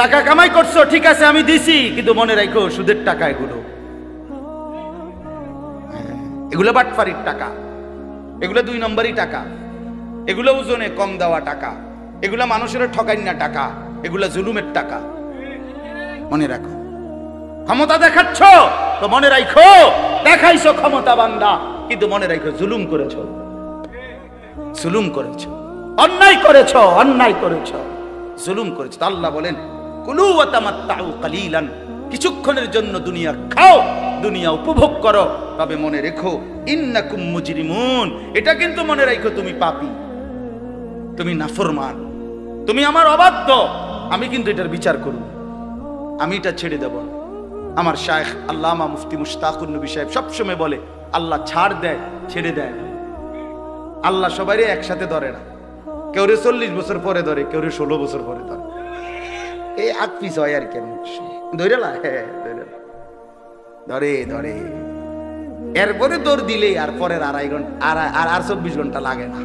টাকা কামাই করছো, ঠিক আছে আমি দিছি, কিন্তু মনে রাখো সুদের টাকা এগুলো, এগুলো বাটফারির টাকা, এগুলো 2 নম্বরই টাকা, এগুলো ওজনে কম দেওয়া টাকা, এগুলো মানুষের ঠকাইনা টাকা, এগুলো জুলুমের টাকা। মনে রাখো, ক্ষমতা দেখাচ্ছ তো মনে রাখো দেখাইছো ক্ষমতা বান্দা, কিন্তু মনে রাখো জুলুম করেছো, জুলুম করেছো, অন্যায় করেছো, অন্যায় করেছো, জুলুম করেছো। আল্লাহ বলেন কুলু ওয়া তামাত্তাউ কালিলান, কিছুক্ষণের জন্য দুনিয়া খাও, দুনিয়া উপভোগ করো, তবে মনে রেখো ইন্নাকুম মুজরিমুন, এটা কিন্তু মনে রাখো তুমি পাপী, তুমি নাফরমান, তুমি আমার অবাধ্য, আমি কিন্তু এটার বিচার করব, আমি এটা ছেড়ে দেব না। আমার শায়েখ আল্লামা মুফতি মুশতাকুর নবী সাহেব সবসময় বলে আল্লাহ ছাড় দেয়, ছেড়ে দেয় না। আল্লাহ সবারই একসাথে ধরে না, কেউ 40 বছর পরে ধরে, কেউ 16 বছর পরে ধরে, এই আগ পিছ হয় আর কেন ধরে না, ধরে ধরে এরপরে দৌড় দিলে আর পরের 2.5 ঘন্টা আর 24 ঘন্টা লাগে না,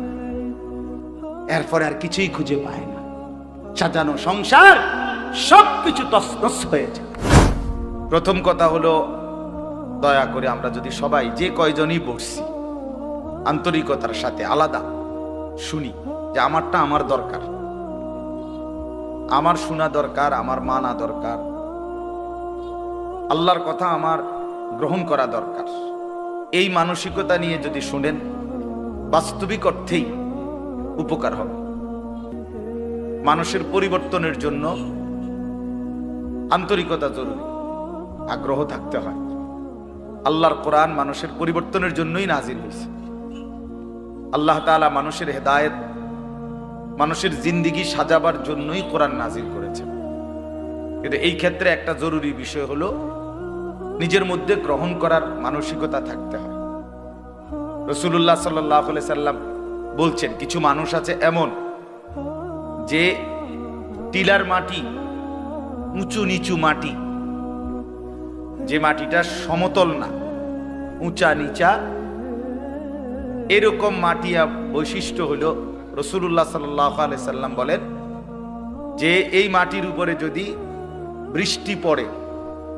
এরপরে আর কিছুই খুঁজে পায় না, সাজানো সংসার সবকিছু তছনছ হয়ে যায়। প্রথম কথা হলো, দয়া করে আমরা যদি সবাই যে কয়জনই বসছি আন্তরিকতার সাথে আলাদা শুনি যে আমারটা আমার দরকার, আমার শোনা দরকার, আমার মানা দরকার, আল্লাহর কথা আমার গ্রহণ করা দরকার, এই মানসিকতা নিয়ে যদি শুনেন বাস্তবিক অর্থেই উপকার হবে। মানুষের পরিবর্তনের জন্য আন্তরিকতা জরুরি, আগ্রহ থাকতে হয়। আল্লাহর কোরআন মানুষের পরিবর্তনের জন্যই নাজিল হয়েছে। আল্লাহ তাআলা মানুষের হেদায়েত, মানুষের জিন্দেগি সাজাবার জন্যই কোরআন নাজিল করেছেন। কিন্তু এই ক্ষেত্রে একটা জরুরি বিষয় হলো নিজের মধ্যে গ্রহণ করার মানসিকতা থাকতে হয়। রাসূলুল্লাহ সাল্লাল্লাহু আলাইহি সাল্লাম বলছেন কিছু মানুষ আছে এমন যে টিলার মাটি, উঁচু নিচু মাটি, যে মাটিটা সমতল না, উঁচা নিচা, এরকম মাটি বৈশিষ্ট্য হলো রাসূলুল্লাহ সাল্লাল্লাহু আলাইহি সাল্লাম বলেন যে এই মাটির উপরে যদি বৃষ্টি পড়ে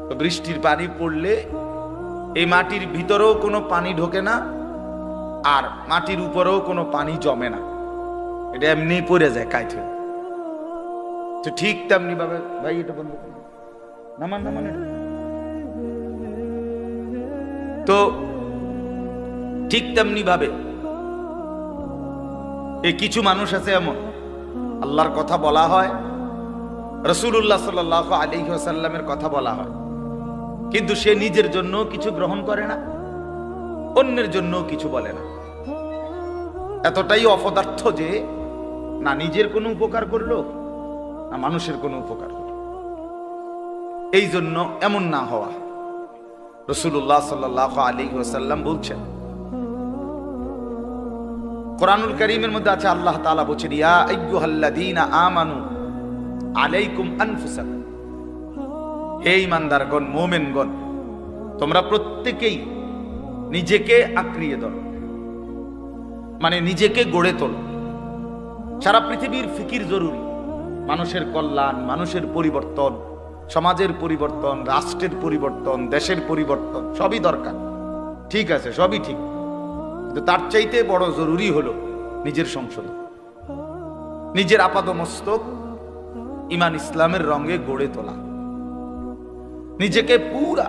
তো বৃষ্টির পানি পড়লে এই মাটির ভিতরেও কোনো পানি ঢোকে না, আর মাটির উপরেও কোনো পানি জমে না, এটা এমনি পড়ে যায় কাইতে। তো ঠিক তেমনি ভাবে ভাই এটা বন্ধ নামান নামান, তো ঠিক তেমনি ভাবে এই কিছু মানুষ আছে এমন, আল্লাহর কথা বলা হয়, রাসূলুল্লাহ সাল্লাল্লাহু আলাইহি ওয়াসাল্লামের কথা বলা হয়, কিন্তু সে নিজের জন্য কিছু গ্রহণ করে না, অন্যের জন্য কিছু বলে না, এতটাই অপদার্থ যে না নিজের কোনো উপকার করলো না মানুষের কোনো উপকার করলো। এই জন্য এমন না হওয়া। রাসূলুল্লাহ সাল্লাল্লাহু আলাইহি ওয়াসাল্লাম বলছেন, কোরআনুল কারীমের মধ্যে আছে, আল্লাহ তাআলা বলেন ইয়া আইয়ুহাল্লাযীনা আমানু আলাইকুম আনফুসাকুম, হে ঈমানদারগণ, মুমিনগণ, তোমরা প্রত্যেকেই নিজেকে আঁকড়িয়ে ধরো, মানে নিজেকে গড়ে তোলো। সারা পৃথিবীর ফিকির জরুরি, মানুষের কল্যাণ, মানুষের পরিবর্তন, সমাজের পরিবর্তন, রাষ্ট্রের পরিবর্তন, দেশের পরিবর্তন, সবই দরকার, ঠিক আছে, সবই ঠিক, কিন্তু তার চাইতে বড় জরুরি হলো নিজের সংশোধন, নিজের আপাদমস্তক ঈমান ইসলামের রঙে গড়ে তোলা, নিজেকে পুরা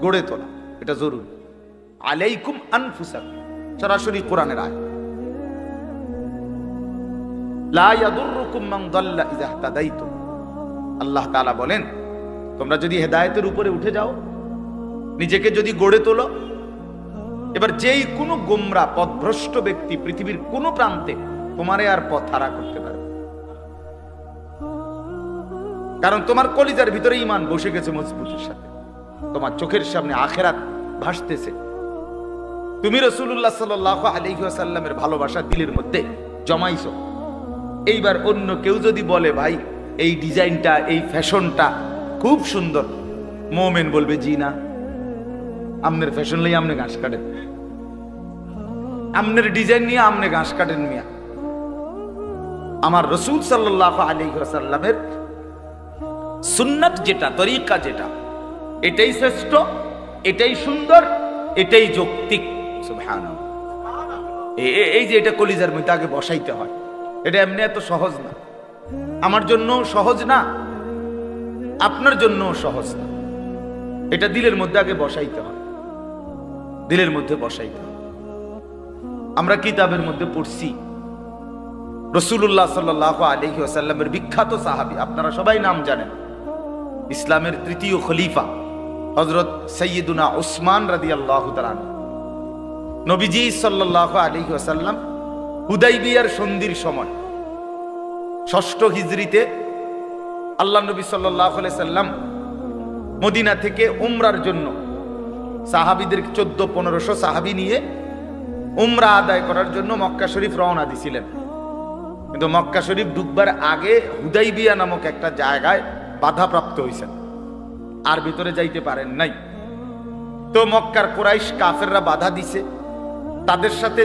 গড়ে তোলা, এটা জরুরি। আলাইকুম আনফুসাকুম, সরাসরি কোরআনের আয়াত, লা ইয়াদুররুকুম মান দাল্লা ইযা ইহতাদাইতুম, আল্লাহ তাআলা বলেন তোমরা যদি হেদায়েতের উপরে উঠে যাও, নিজেকে যদি গড়ে তোলো, এবার যেই কোনো গোমরা পথভ্রষ্ট ব্যক্তি পৃথিবীর কোনো প্রান্তে তোমারে আর পথ হারা করতে পারে, কারণ তোমার কলিজার ভিতরে ঈমান বসে গেছে মজবুতের সাথে, তোমার চোখের সামনে আখিরাত ভাসতেছে, তুমি রাসূলুল্লাহ সাল্লাল্লাহু আলাইহি ওয়াসাল্লামের ভালোবাসা দিলের মধ্যে জমাইছো। এইবার অন্য কেউ যদি বলে ভাই এই ডিজাইনটা, এই ফ্যাশনটা খুব সুন্দর, মুমিন বলবে জি না, আমনের ফ্যাশন লই আমনে ঘাস কাটেন, আমনের ডিজাইন নিয়ে আমনে ঘাস কাটেন মিয়া। আমার রাসূল সাল্লাল্লাহু আলাইহি ওয়াসাল্লামের সুন্নাত যেটা, তরিকা যেটা, এটাই শ্রেষ্ঠ, এটাই সুন্দর, এটাই যৌক্তিক। সুবহানাল্লাহ। এই যে এটা কলিজার মধ্যে আগে বসাইতে হয়, এটা এমনি এত সহজ না। আমার জন্য সহজ না, আপনার জন্য সহজ না। এটা দিলের মধ্যে আগে বসাইতে হয়, দিলের মধ্যে বসাইতে হয়। আমরা কিতাবের মধ্যে পড়ছি রাসূলুল্লাহ সাল্লাল্লাহু আলাইহি ওয়াসাল্লামের বিখ্যাত সাহাবী, আপনারা সবাই নাম জানেন, ইসলামের তৃতীয় খলিফা হযরত সাইয়্যিদুনা উসমান রাদিয়াল্লাহু তাআলা আনহু। নবীজি সাল্লাল্লাহু আলাইহি ওয়াসাল্লাম হুদাইবিয়ার সন্ধির সময় ৬ষ্ঠ হিজরিতে আল্লাহ নবী সাল্লাল্লাহু আলাইহি সাল্লাম মদিনা থেকে উমরার জন্য সাহাবীদের ১৪-১৫০০ সাহাবী নিয়ে উমরা আদায় করার জন্য মক্কা শরীফ রওনা দিছিলেন। কিন্তু মক্কা শরীফ ঢুকবার আগে হুদাইবিয়া নামক একটা জায়গায় বাধাপ্রাপ্ত হয়েছেন, আর ভিতরে যাইতে পারেন নাই। তো মক্কার কুরাইশ কাফেররা বাধা দিছে, তাদের সাথে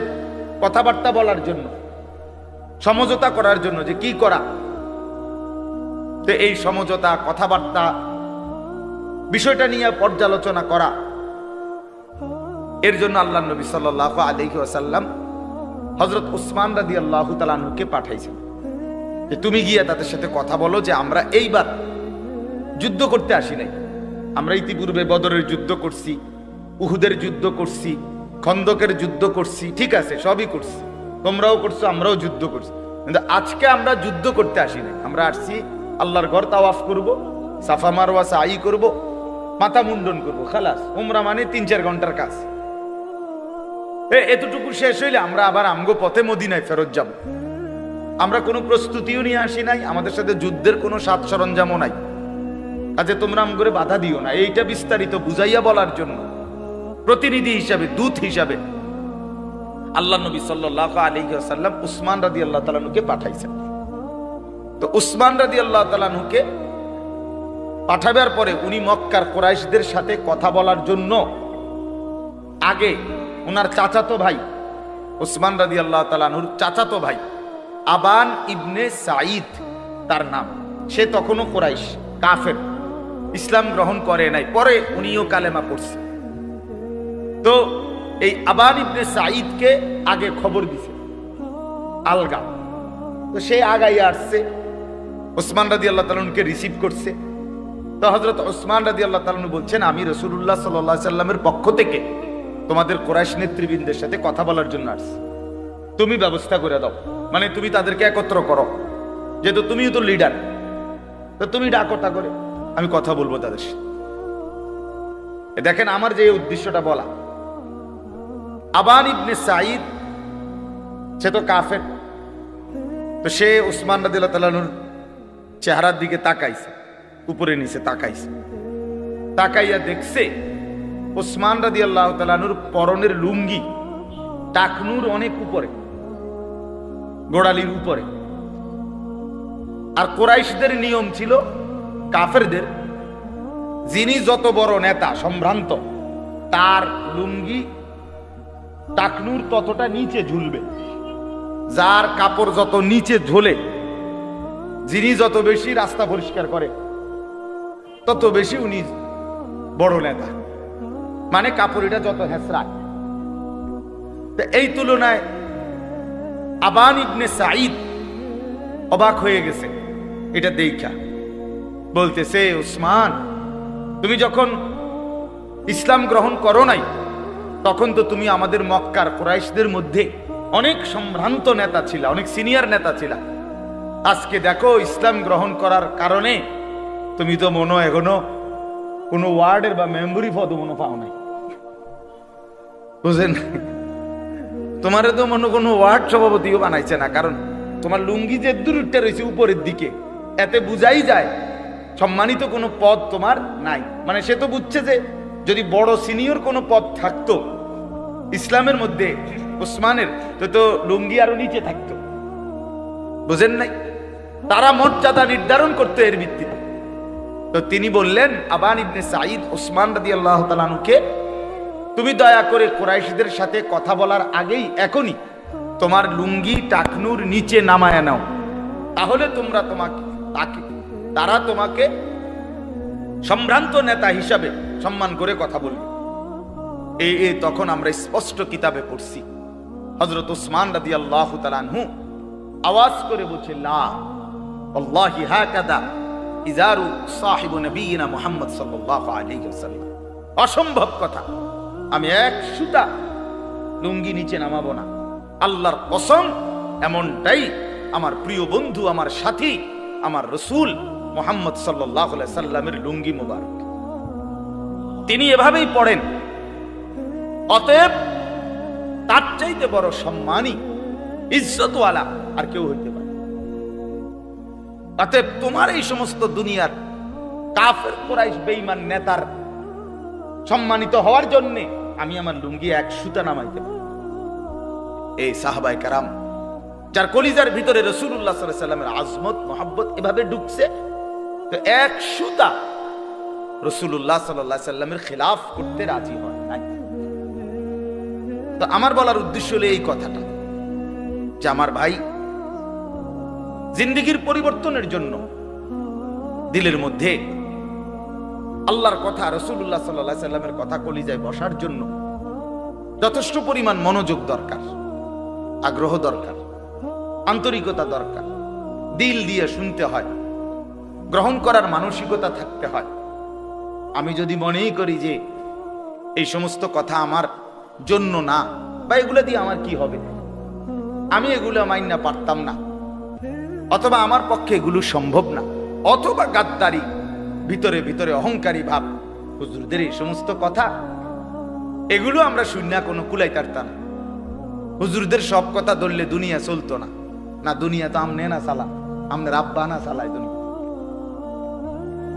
কথাবার্তা বলার জন্য, সমঝোতা করার জন্য যে কি করা। তো এই সমঝোতা, কথাবার্তা, বিষয়টা নিয়ে পর্যালোচনা করা, এর জন্য আল্লাহ নবী সাল্লাল্লাহু আলাইহি ওয়াসাল্লাম হযরত উসমান রাদিয়াল্লাহু তাআলা আনহুকে পাঠাইছেন যে তুমি গিয়ে তাদের সাথে কথা বলো যে আমরা এইবার যুদ্ধ করতে আসি নাই। আমরা ইতিপূর্বে বদরের যুদ্ধ করছি, উহুদের যুদ্ধ করছি, খন্দকের যুদ্ধ করছি, ঠিক আছে, সবই করছি, তোমরাও করছো, আমরাও যুদ্ধ করছি, কিন্তু আজকে আমরা যুদ্ধ করতে আসি নাই। আমরা আসছি আল্লাহর ঘর তাওয়াফ করব, সাফা মারওয়া সাই করব, মাথা মুন্ডন করব, খালাস। উমরা মানে ৩-৪ ঘন্টার কাজ। এতটুকু শেষ হইলে আমরা আবার আমগো পথে মদিনায় ফেরত যাব। আমরা কোনো প্রস্তুতিও নিয়ে আসি নাই, আমাদের সাথে যুদ্ধের কোনো সাজ সরঞ্জামও নাই, কাজে তোমরা আমগরে বাধা দিও না। এইটা বিস্তারিত বুঝাইয়া বলার জন্য প্রতিনিধি হিসাবে, দূত হিসাবে আল্লাহ নবী সাল্লাল্লাহু আলাইহি ওয়াসাল্লাম উসমান রাদিয়াল্লাহু তাআলা আনহুকে পাঠাইছেন। তো উসমান রাদিয়াল্লাহু তাআলা আনহুকে পাঠাবার পরে উনি মক্কার কুরাইশদের সাথে কথা বলার জন্য আগে ওনার চাচাতো ভাই, উসমান রাদিয়াল্লাহু তাআলা আনহুর চাচাতো ভাই আবান ইবনে সাঈদ তার নাম, সে তখনও কুরাইশ, কাফের, ইসলাম গ্রহণ করে নাই, পরে উনিও কালেমা পড়ছে। তো এই আবান ইবনে সাঈদকে আগে খবর দিছে আলগা। তো সে আগাইয়া আসছে, উসমান রাদিয়াল্লাহু তাআলা আনহুকে রিসিভ করছে। তো হযরত উসমান রাদিয়াল্লাহু তাআলা আনহু বলছেন, আমি রাসূলুল্লাহ সাল্লাল্লাহু আলাইহি সাল্লামের পক্ষ থেকে তোমাদের কুরাইশ নেতৃবৃন্দের সাথে কথা বলার জন্য আসছি, তুমি ব্যবস্থা করে দাও, মানে তুমি তাদেরকে একত্র করো, যেহেতু তুমিও তো লিডার, তো তুমি ডাকো, তা করে আমি কথা বলবো তাদের সাথে। দেখেন আমার যে উদ্দেশ্যটা বলা, আবান ইবনে সাঈদ সে তো কাফের, তো সে উসমান রাদিয়াল্লাহু তাআলা আনহুর চেহারার দিকে তাকাইছে, উপরে নিচে তাকাইছে, তাকাইয়া দেখছে উসমান রাদিয়াল্লাহু তাআলা আনহুর পরনের লুঙ্গি টাকনুর অনেক উপরে, গোড়ালির উপরে। আর কুরাইশদের নিয়ম ছিল, কাফেরদের, যিনি যত বড় নেতা সম্ভ্রান্ত, তার লুঙ্গি টাকনুর ততটা নিচে ঝুলবে। যার কাপড় যত নিচে ঝোলে, যিনি যত বেশি রাস্তা পরিষ্কার করে, তত বেশি উনি বড় নেতা, মানে কাপড়িটা যত হেসরা। এই তুলনায় আবান ইবনে সাঈদ অবাক হয়ে গেছে এটা দেখা, বলতেছে, উসমান, তুমি যখন ইসলাম গ্রহণ করো নাই, তখন তো তুমি আমাদের মক্কার কুরাইশদের মধ্যে অনেক সম্ভ্রান্ত নেতা ছিল, অনেক সিনিয়র নেতা ছিল। আজকে দেখো ইসলাম গ্রহণ করার কারণে তুমি তো মনে হয় এখনো কোনো ওয়ার্ডের বা মেম্বরি পদও মনে পাও নাই, বুঝলেন? তোমার তো মনে কোনো ওয়ার্ড সভাপতিও বানাইছে না, কারণ তোমার লুঙ্গি যে দূরটা রয়েছে উপরের দিকে, এতে বুঝাই যায় সম্মানিত কোনো পদ তোমার নাই। মানে সে তো বুঝছে যে যদি বড় সিনিয়র কোনো পদ থাকতো ইসলামের মধ্যে উসমানের, তো লুঙ্গি আরো নিচে থাকতো, বুঝেন নাই? তারা মর্যাদা নির্ধারণ করতো এর ভিত্তিতে। তো তিনি বললেন, আবান ইবনে সাঈদ উসমান রাদিয়াল্লাহু তাআলা আনহুকে, তুমি দয়া করে কুরাইশদের সাথে কথা বলার আগেই এখনই তোমার লুঙ্গি টাকনুর নিচে নামায় নাও, তাহলে তারা তোমাকে সম্ভ্রান্ত নেতা হিসাবে সম্মান করে কথা বলবে। এই তখন আমরা স্পষ্ট কিতাবে পড়ছি হযরত উসমান রাদিয়াল্লাহু তাআলা আনহু আওয়াজ করে বলছে, লা আল্লাহি হাকাদা ইজারু সাহিবু নবিয়িনা মুহাম্মদ সাল্লাল্লাহু আলাইহি ওয়াসাল্লাম। অসম্ভব কথা, আমি এক সুতা লুঙ্গি নিচে নামাবো না। আল্লাহর কসম, এমনটাই আমার প্রিয় বন্ধু, আমার সাথী, আমার রাসূল মুহাম্মদ সাল্লাল্লাহু আলাইহি সাল্লামের লুঙ্গি মুবারক। তিনি এভাবেই পড়েন। অতএব তার চাইতে বড় সম্মানী ইজ্জতওয়ালা আর কেউ হইতে পারে। অতএব তোমার এই সমস্ত দুনিয়ার কাফের কুরাইশ বেঈমান নেতার সম্মানিত হওয়ার জন্য আমি আমার লুঙ্গি এক সুতা নামাইতে পারি। এই সাহাবায়ে কেরাম যার কলিজার ভিতরে রাসূলুল্লাহ সাল্লাল্লাহু আলাইহি সাল্লামের আজমত মহব্বত এভাবে ঢুকছে, তো এক সুতা রাসূলুল্লাহ সাল্লাল্লাহু আলাইহি সাল্লামের খিলাফ করতে রাজি হয় নাই। তো আমার বলার উদ্দেশ্য হলো এই কথাটা যে আমার ভাই, জিন্দেগির পরিবর্তনের জন্য দিলের মধ্যে আল্লাহর কথা, রাসূলুল্লাহ সাল্লাল্লাহু আলাইহি সাল্লামের কথা কলিজায় বসার জন্য যথেষ্ট পরিমাণ মনোযোগ দরকার, আগ্রহ দরকার, আন্তরিকতা দরকার। দিল দিয়ে শুনতে হয়, গ্রহণ করার মানসিকতা থাকতে হয়। আমি যদি মনেই করি যে এই সমস্ত কথা আমার জন্য না, বা এগুলো দিয়ে আমার কি হবে, আমি এগুলো মাইনা পারতাম না, অথবা আমার পক্ষে এগুলো সম্ভব না, অথবা গাদ্দারি, ভিতরে ভিতরে অহংকারী ভাব, হুজুরদের এই সমস্ত কথা এগুলো আমরা শুনি না, কোনো কুলাই তারতাম না। হুজুরদের সব কথা ধরলে দুনিয়া চলতো না। না, দুনিয়া তো আমনে না চালা, আমনের আব্বা না চালায় দুনিয়া,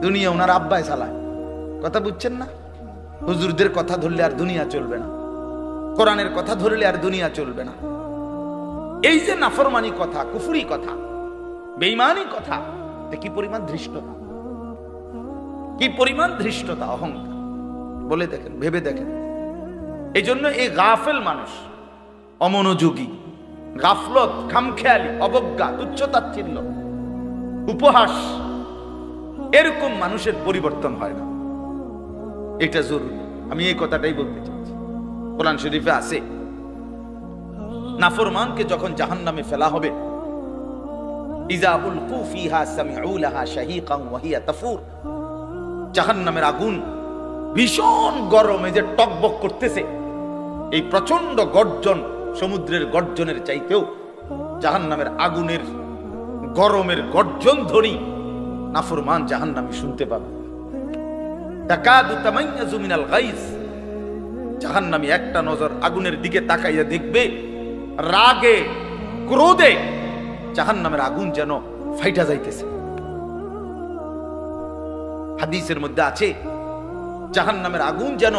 দুনিয়া ওনার আব্বাই চালায়। কথা বুঝছেন না? হুজুরদের কথা ধরলে আর দুনিয়া চলবে না, কোরআনের কথা ধরলে আর দুনিয়া চলবে না। এই যে নাফরমানি কথা, কুফরি কথা, বেঈমানি কথা, কি পরিমাণ ধৃষ্টতা, কি পরিমাণ ধৃষ্টতা, অহংকার, বলে দেখেন, ভেবে দেখেন। এই জন্য এই গাফেল মানুষ, অমনোযোগী, গাফলত, খামখেয়ালি, অবজ্ঞা, তুচ্ছতাচ্ছিল্য, উপহাস, এরকম মানুষের পরিবর্তন হয় না। এটা জরুরি, আমি এই কথাটাই বলতে চাচ্ছি। কোরআন শরীফে আছে, নাফরমানকে যখন জাহান্নামে ফেলা হবে, ইজা উলকু ফিহা সামিউ লাহা শাহীকান ওয়া হিয়া তাফুর, জাহান্নামের আগুন ভীষণ গরমে যে টকবক করতেছে, এই প্রচন্ড গর্জন, সমুদ্রের গর্জনের চাইতেও জাহান্নামের আগুনের গরমের গর্জন ধ্বনি নাফরমান জাহান্নামী শুনতে পাবে। তাকাদু তামাইয়াজু মিনাল গাইজ, জাহান্নামী একটা নজর আগুনের দিকে তাকাইয়া দেখবে, রাগে ক্রোধে জাহান্নামের আগুন যেন ফাইটা যাইতেছে। হাদিসের মধ্যে আছে, জাহান্নামের আগুন যেন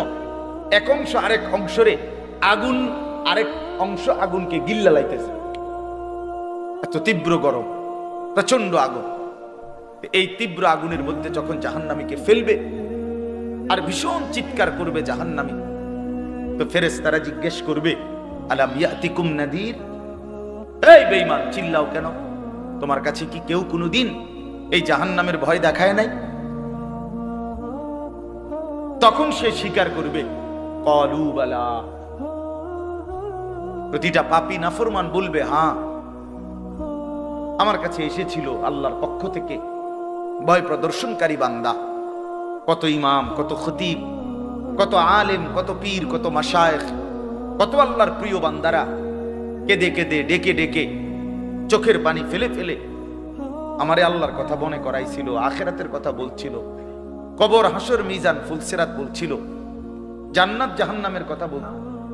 এক অংশ আরেক অংশরে আগুন, আরেক অংশ আগুনকে গিল্লা লাইতেছে। এত তীব্র গরম, প্রচন্ড আগুন। এই তীব্র আগুনের মধ্যে যখন জাহান্নামীকে ফেলবে আর ভীষণ চিৎকার করবে জাহান্নামী, তো ফেরেশতারা জিজ্ঞেস করবে, আলাম ইয়াতিকুম নাদির, এই বেঈমান চিল্লাও কেন, তোমার কাছে কি কেউ কোনোদিন এই জাহান্নামের ভয় দেখায় নাই? তখন সে স্বীকার করবে, ক্বালু বালা, প্রতিটা পাপী নাফরমান বলবে, হ্যাঁ আমার কাছে এসেছিল আল্লাহর পক্ষ থেকে ভয় প্রদর্শনকারী বান্দা। কত ইমাম, কত খতিব, কত আলেম, কত পীর, কত মাশায়েখ, কত আল্লাহর প্রিয় বান্দারা কেঁদে কেঁদে, ডেকে ডেকে, চোখের পানি ফেলে ফেলে আমারে আল্লাহর কথা মনে করাইছিল, আখিরাতের কথা বলছিল, কবর, হাসর, মিজান, ফুলসিরাত বলছিল, জান্নাত জাহান্নামের কথা বল।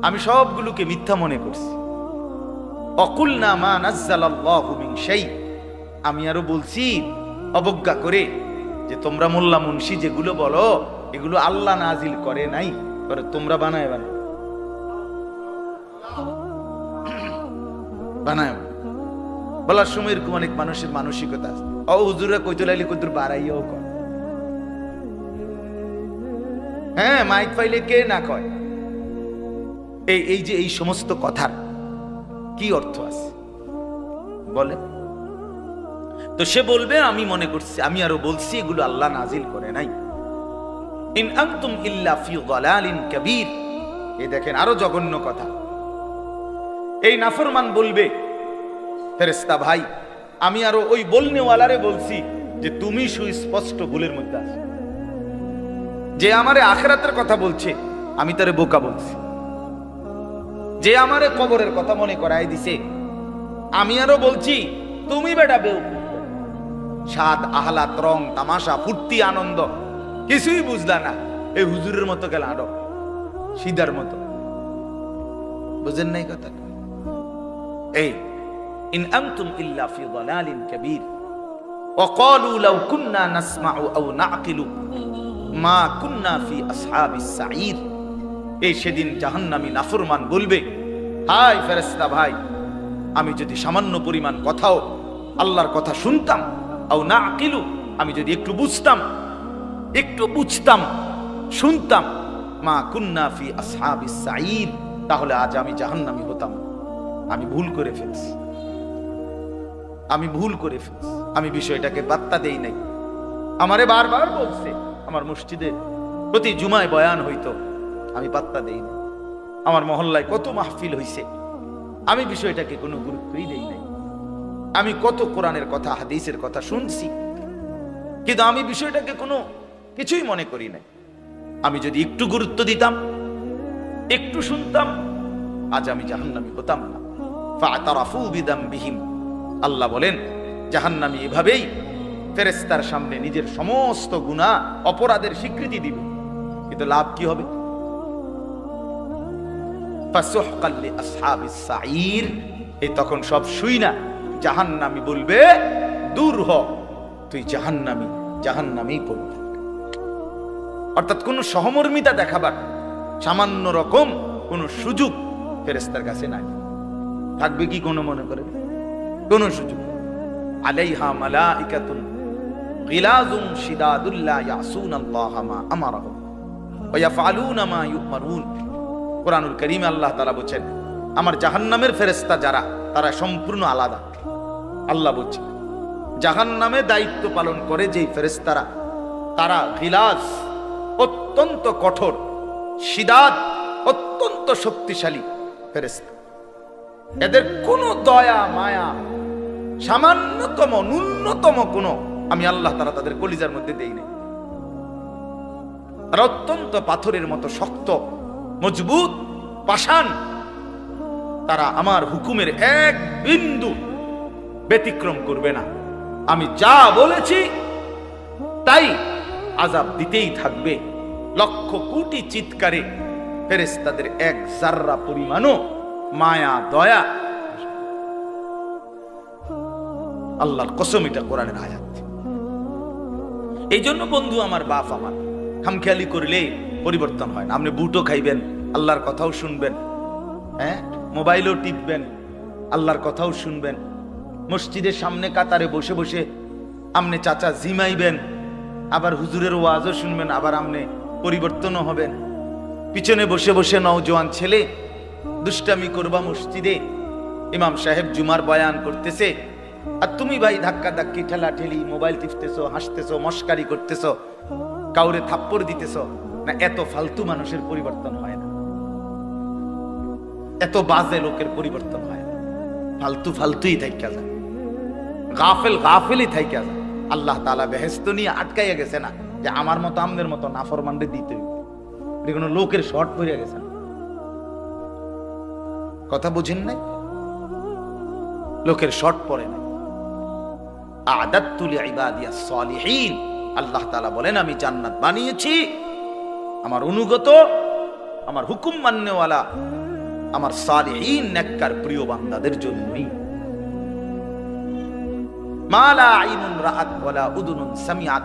আমি সবগুলোকে মিথ্যা মনে করছি। অকুলনা মা নাজ্জালাল্লাহু মিন শাই, আমি আরো বলছি অবজ্ঞা করে যে তোমরা মোল্লা মুন্সি যেগুলো বলো এগুলো আল্লাহ নাজিল করে নাই, তোমরা বানায় বানায় বলার সময় এরকম অনেক মানুষের মানসিকতা আছে। ও হুজুরা কইতে লাইলে কইতুর বাড়াইও কর, হ্যাঁ মাইক পাইলে কে না কয়। এই যে এই সমস্ত কথার কি অর্থ আছে বলে? তো সে বলবে আমি মনে করছি, আমি আরো বলছি এগুলো আল্লাহ নাজিল করে নাই। ইন আনতুম ইল্লা ফি যালালিন কাবীর। এই দেখেন আরো জঘন্য কথা। এই নাফরমান বলবে, ফেরেশতা ভাই আমি আরো ওই বলনেওয়ালারে বলছি যে তুমি সুস্পষ্ট ভুলের মধ্যে আছো। যে আমারে আখিরাতের কথা বলছে আমি তারে বোকা বলছি। যে আমারে কবরের কথা মনে করাই দিছে আমি আরো বলছি তুমি বেটা বেউকুফ। স্বাদ আহলাত রং তামাশা ফুর্তি আনন্দ কিছুই বুঝলা না, এই হুজুরের মতো গেল আরো সিদার মতো। বুঝেন নাই কথা? এই ইন আনতুম ইল্লা ফি যালালিন কাবীর ওয়া ক্বালু লাউ কুননা নাসমাউ আও নাকিলু মা কুননা ফি আসহাবিস সাঈর। এই সেদিন জাহান্নামী নাফরমান বলবে, হায় ফেরেশতা ভাই আমি যদি সামান্য পরিমাণ কথাও আল্লাহর কথা শুনতাম, আও নাকিলু আমি যদি একটু বুঝতাম শুনতাম, মা কুননা ফি আসহাবিস সাঈর তাহলে আজ আমি জাহান্নামী হতাম। আমি ভুল করে ফেলছি, আমি বিষয়টাকে পাত্তা দেই নাই। আমারে বারবার বলছে, আমার মসজিদে প্রতি জুমায় বয়ান হইতো, আমি পাত্তা দেই নাই। আমার মহল্লায় কত মাহফিল হইছে, আমি বিষয়টাকে কোনো গুরুত্বই দেই নাই। আমি কত কোরআনের কথা হাদিসের কথা শুনছি, কিন্তু আমি বিষয়টাকে কোনো কিছুই মনে করি নাই। আমি যদি একটু গুরুত্ব দিতাম, একটু শুনতাম, আজ আমি জাহান্নামী হতাম না। ফাতারাফু বিদামবিহিম, আল্লাহ বলেন জাহান্নামী এভাবেই ফেরেশতার সামনে নিজের সমস্ত গুনাহ অপরাধের স্বীকৃতি দিবে, কিন্তু লাভ কি হবে? ফাসুহকাল লিআসহাবিস সাঈর। এই তখন সব শুই না জাহান্নামী বলবে, দূর হ তুই জাহান্নামী পড়বে। অর্থাৎ কোন সহমর্মিতা দেখাবার সামান্য রকম কোন সুযোগ ফেরেশতার কাছে নাই। থাকবে কি কোনো মনে করে? কোন সুযোগ? আলাইহা মালাইকাতুন গিলাযুন শিদাদুল লা ইয়াসুনাল্লাহা মা আমারাহুম ওয়া ইয়াফআলুনা মা ইউমারুন। কুরআনুল কারীমে আল্লাহ তাআলা বলেন আমার জাহান্নামের ফেরেশতা যারা তারা সম্পূর্ণ আলাদা। আল্লাহ বলেন জাহান্নামে দায়িত্ব পালন করে যেই ফেরেশতারা তারা গিলাজ অত্যন্ত কঠোর, শিদাদ অত্যন্ত শক্তিশালী ফেরেশতা। এদের কোনো দয়া মায়া সামান্যতম ন্যূনতম কোনো আমি আল্লাহ তাআলা তাদের কলিজার মধ্যে দেই নাই। আর অত্যন্ত পাথরের মতো শক্ত মজবুত পাষাণ, তারা আমার হুকুমের এক বিন্দু ব্যতিক্রম করবে না। আমি যা বলেছি তাই আযাব দিতেই থাকবে। লক্ষ কোটি চিৎকারে ফেরেশতাদের এক জাররা পরিমাণও মায়া দয়া, আল্লাহর কসম, এটা কোরআনের আয়াত। এই জন্য বন্ধু আমার, বাপ আমার, খামখেয়ালি করলে পরিবর্তন হয় না। আপনি বুটও খাইবেন, আল্লাহর কথাও শুনবেন, হ্যাঁ মোবাইলও টিপবেন, আল্লাহর কথাও শুনবেন, মসজিদের সামনে কাতারে বসে বসে আপনি চাচা জিমাইবেন, আবার হুজুরের ওয়াজও শুনবেন, আবার আপনি পরিবর্তনও হবেন। পিছনে বসে বসে নওজোয়ান ছেলে দুষ্টামি করবা মসজিদে, ইমাম সাহেব জুমার বয়ান করতেছে, আর তুমি ভাই ধাক্কা ধাক্কি ঠেলা ঠেলি মোবাইল টিপতেছো, হাসতেছো, মস্কারি করতেছো, কাউরে থাপ্পড় দিতেছো না। এত ফালতু মানুষের পরিবর্তন হয় না, এত বাজে লোকের পরিবর্তন হয় না। ফালতুই থাইকা যায়, গাফেলই থাইকা যায়। আল্লাহ তাআলা বেহেশত নিয়ে আটকাইয়া গেছে না যে আমার মতো আমদের মতো নাফরমানরে দিতে হইবে, কোনো লোকের শর্ট পড়িয়া গেছে না। কথা বুঝেন নাই? লোকের শর্ট পড়ে নাই। আ'দাততু লিইবাদিয়াস সালিহিন, আল্লাহ তাআলা বলেন আমি জান্নাত বানিয়েছি আমার অনুগত, আমার হুকুম মাননেওয়ালা, আমার সালিহিন নেককার প্রিয় বান্দাদের জন্যই। মা লা আইনুন রাআত ওয়ালা উযুনুন সামিআত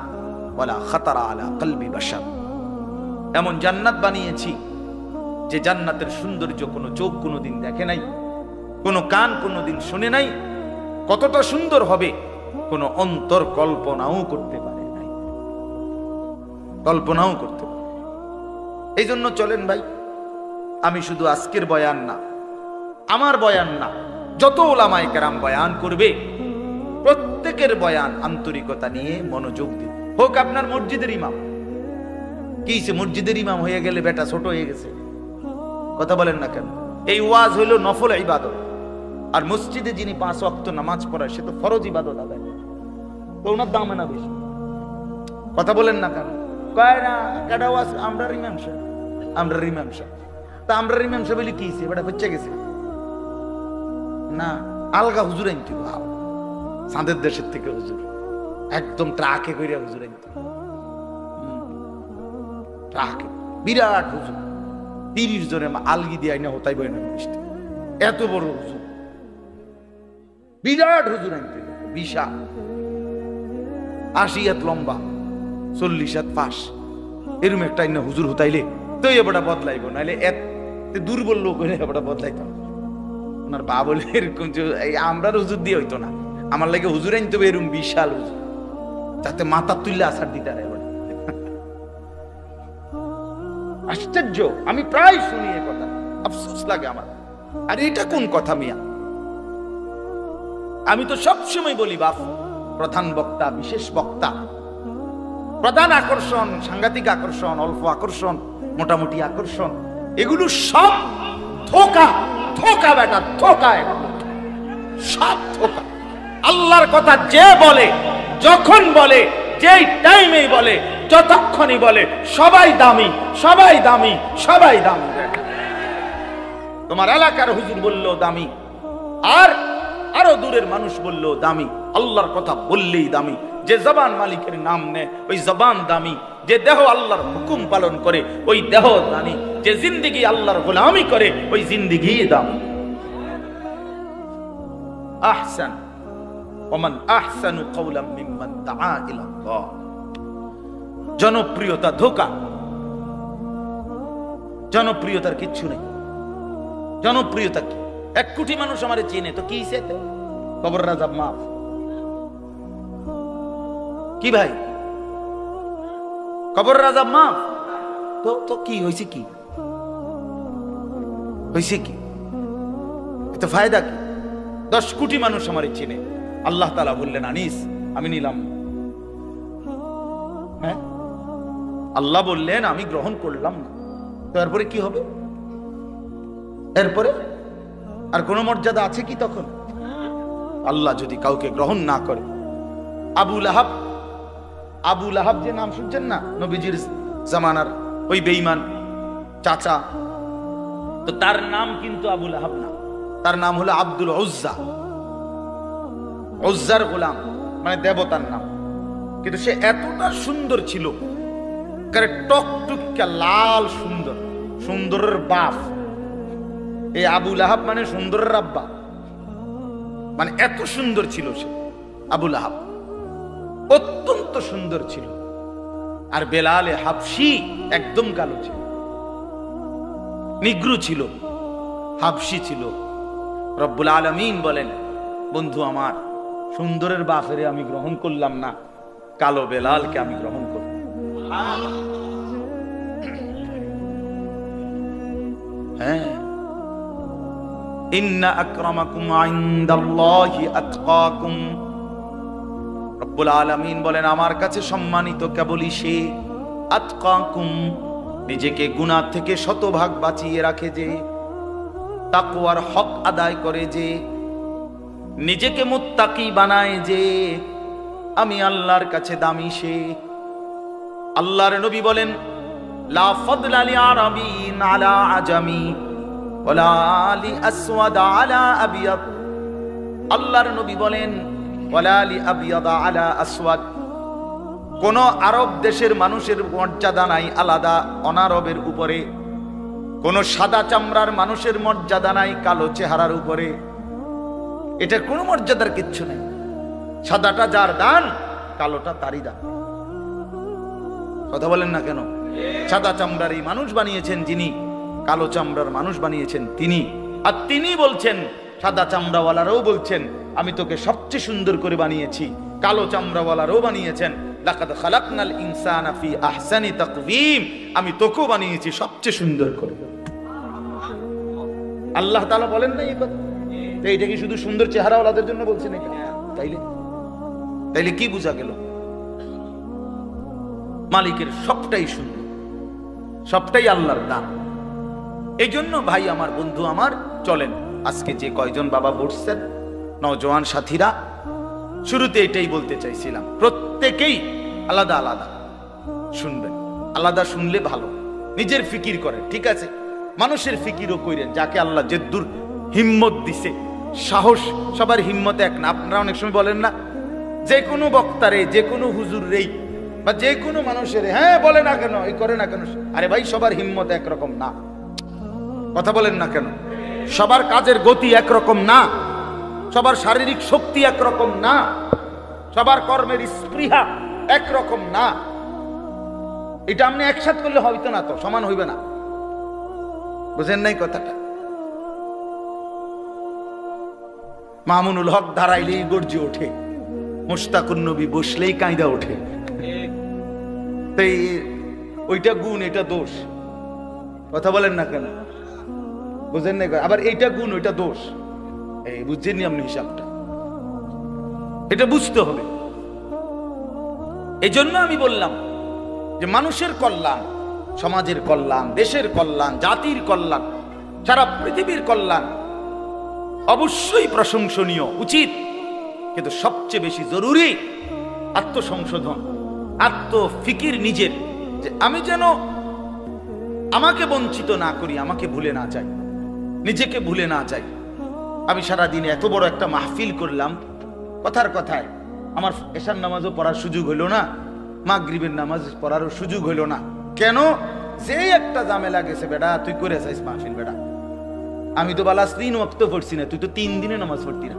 ওয়ালা খাতারা আলা কলবি বাশার। এমন জান্নাত বানিয়েছি যে জান্নাতের সৌন্দর্য কোনো চোখ কোনোদিন দেখে নাই, কোনো কান কোনোদিন শুনে নাই, কতটা সুন্দর হবে কোনো অন্তর কল্পনাও করতে পারে নাই, কল্পনাও করতে পারে। এই জন্য চলেন ভাই, আমি শুধু আজকের বয়ান না, আমার বয়ান না, যত উলামায়ে কেরাম বয়ান করবে প্রত্যেকের বয়ান আন্তরিকতা নিয়ে মনোযোগ দিন। হোক আপনার মসজিদের ইমাম, কি মসজিদের ইমাম হয়ে গেলে বেটা ছোট হয়ে গেছে? কথা বলেন না কেন? এই ওয়াজ হইল নফল ইবাদত, আর মসজিদে যিনি 5 ওয়াক্ত নামাজ পড়ায় সে তো ফরজ ইবাদত আদায়, তো ওনার দাম না বেশি। কথা বলেন না কেন? কয় না কেডা ওয়াজ আমরা ইমাম সাহেব, আমরা ইমাম সাহেব, তা আমরা ইমাম সাহেব বলি কি বেটা হচ্ছে গেছে না, আলগা হুজুর আনতে চাঁদের দেশের থেকে হুজুর একদম ট্রাকে কইরা হুজুর আনতে, ট্রাকে বিরাট হুজুর 30 জনের আলগি দিয়ে আইনা হতাই বই না, এত বড় হুজুর, বিরাট হুজুর আনতে, বিশাল 80 হাত লম্বা 40 হাত পাশ, এরকম একটা আইনা হুজুর হতাইলে তো এবারটা বদলাইব, নাহলে এত দুর্বল লোক হইলে এবারটা বদলাইতাম। ওনার বা বলে এরকম আমরা হুজুর দিয়ে হইতো না, আমার লাগে হুজুর আনতে হবে এরকম বিশাল হুজুর, যাতে মাথা তুললে আসার দিতে আর এবার। আশ্চর্য, আমি প্রায় শুনি এ কথা, আফসোস লাগে আমার। আর এটা কোন কথা মিয়া? আমি তো সবসময় বলি বাপ, প্রধান বক্তা, বিশেষ বক্তা, প্রধান আকর্ষণ, সাংঘাতিক আকর্ষণ, অল্প আকর্ষণ, মোটামুটি আকর্ষণ, এগুলো সব ধোঁকা, ধোঁকা বেটা, ধোঁকা, সব ধোঁকা। আল্লাহর কথা যে বলে, যখন বলে, যেই টাইমেই বলে, যতক্ষণই বলে, সবাই দামি, সবাই দামি, সবাই দামি। তোমার এলাকার হুজুর বললো দামি, আর আরো দূরের মানুষ বললো দামি। আল্লাহর কথা বললেই দামি। যে জবান মালিকের নাম নেয় ওই জবান দামি, যে দেহ আল্লাহর হুকুম পালন করে ওই দেহ দামি, যে জিন্দেগি আল্লাহর গোলামি করে ওই জিন্দেগি দামি। আহসান ওমান আহসানু কাওলাম মিম্মান দাআ ইলাল্লাহ। জনপ্রিয়তা ধোঁকা, জনপ্রিয়তার কিচ্ছু নেই। জনপ্রিয়তা কি? 1 কোটি মানুষ আমারে চিনে, তো কি হইছে? কবর রাজাব মাফ কি ভাই? কবর রাজাব মাফ তো তো কি হইছে? কি হইছে? কি এতে ফায়দা কি? 10 কোটি মানুষ আমারে চিনে, আল্লাহ তাআলা বললেন আনিস আমি নিলাম, হ্যাঁ আল্লাহ বললেন আমি গ্রহণ করলাম না, তো এরপরে কি হবে? এরপরে আর কোন মর্যাদা আছে কি তখন? আল্লাহ যদি কাউকে গ্রহণ না করে, আবু লাহাব, আবু লাহাব যে নাম শুনছেন না, নবীজির জামানার ওই বেঈমান চাচা, তো তার নাম কিন্তু আবু লাহাব না, তার নাম হলো আব্দুল উজ্জা, উজ্জার গোলাম, মানে দেবতার নাম। কিন্তু সে এতটা সুন্দর ছিল, টকটুকা লাল সুন্দর, সুন্দরের বাপ। এই আবু লাহাব মানে সুন্দরের আব্বা, মানে এত সুন্দর ছিল সে আবু লাহাব, অত্যন্ত সুন্দর ছিল। আর বেলালে হাবশি একদম কালো ছিল, নিগ্রু ছিল, হাবশি ছিল। রব্বুল আলামিন বলেন বন্ধু আমার, সুন্দরের বাপেরে আমি গ্রহণ করলাম না, কালো বেলালকে আমি গ্রহণ করলাম। হ্যাঁ, ইন্না আকরামাকুম ইনদাল্লাহি আতকাকুম। রব্বুল আলামিন বলেন আমার কাছে সম্মানিত কেবলই সে, আতকাকুম নিজেকে গুনাহ থেকে শতভাগ বাঁচিয়ে রাখে যে, তাকওয়ার হক আদায় করে যে, নিজেকে মুত্তাকি বানায় যে, আমি আল্লাহর কাছে দামি সে। আল্লাহর নবী বলেন লা ফাদলা লি আরাবিন আলা আজামি ওয়ালা লি আসওয়াদ আলা আবিয়াদ। আল্লাহর নবী বলেন ওয়ালা লি আবিয়াদ আলা আসওয়াদ, কোন আরব দেশের মানুষের মর্যাদা নাই আলাদা অনারবের উপরে, কোন সাদা চামড়ার মানুষের মর্যাদা নাই কালো চেহারার উপরে। এটার কোনো মর্যাদার কিচ্ছু নেই। সাদাটা যার দান, কালোটা তারই দান। কথা বলেন না কেন? সাদা চামড়ার এই মানুষ বানিয়েছেন যিনি, কালো চামড়ার মানুষ বানিয়েছেন তিনি। আর তিনি বলছেন, সাদা চামড়াওয়ালারাও বলছেন আমি তোকে সবচেয়ে সুন্দর করে বানিয়েছি, কালো চামড়াওয়ালারাও বানিয়েছেন লাকাদ খালাকনাল ইনসানা ফি আহসানি তাকওয়িম, আমি তোকেও বানিয়েছি সবচেয়ে সুন্দর করে। আল্লাহ তাআলা বলেন না এই কথা? এইটা কি শুধু সুন্দর চেহারাওয়ালাদের জন্য বলছেন এটা? তাইলে তাইলে কি বোঝা গেল? মালিকের সবটাই সুন্দর, সবটাই আল্লাহর দান। এই জন্য ভাই আমার, বন্ধু আমার, চলেন আজকে যে কয়জন বাবা বসছেন নওজোয়ান সাথীরা, শুরুতে এটাই বলতে চাইছিলাম, প্রত্যেকেই আলাদা আলাদা শুনবেন। আলাদা শুনলে ভালো, নিজের ফিকির করেন, ঠিক আছে, মানুষের ফিকিরও কইরেন, যাকে আল্লাহ যেদ্দুর হিম্মত দিছে, সাহস। সবার হিম্মত এক না। আপনারা অনেক সময় বলেন না, যে কোনো বক্তারে, যে কোনো হুজুর রেই বা যে কোনো মানুষের, হ্যাঁ বলে না কেন, এই করে না কেন, আরে ভাই সবার হিম্মত একরকম না। কথা বলেন না কেন? সবার কাজের গতি একরকম না, সবার শারীরিক শক্তি একরকম না, সবার কর্মের স্পৃহা একরকম না। এটা আপনি একসাথ করলে হইতো না, তো সমান হইবে না। বুঝেন নাই কথাটা? মামুনুল হক দাঁড়াইলেই গর্জে ওঠে, মুশতাকুন নবী বসলেই কাঁদা ওঠে। ওইটা গুণ, এটা দোষ। কথা বলেন না কেন? বুঝেন নাই? আবার এইটা গুণ, ওইটা দোষ। এই বুঝছেন আপনি হিসাবটা? এটা বুঝতে হবে। এই জন্য আমি বললাম যে মানুষের কল্যাণ, সমাজের কল্যাণ, দেশের কল্যাণ, জাতির কল্যাণ, সারা পৃথিবীর কল্যাণ অবশ্যই প্রশংসনীয়, উচিত, কিন্তু সবচেয়ে বেশি জরুরি আত্মসংশোধন, আত্মফিকির নিজের, যে আমি যেন আমাকে বঞ্চিত না করি, আমাকে ভুলে না যাই, নিজেকে ভুলে না যাই। আমি সারা দিনে এত বড় একটা মাহফিল করলাম, কথার কথায় আমার এশার নামাজও পড়ার সুযোগ হইল না, মাগরিবের নামাজ পড়ারও সুযোগ হইল না। কেন? যে একটা ঝামেলা গেছে, বেটা তুই করে চাইস মাহফিল, বেটা আমি তো বালাস 3 ওয়াক্ত পড়ছি না, তুই তো 3 দিনে নামাজ পড়তি না,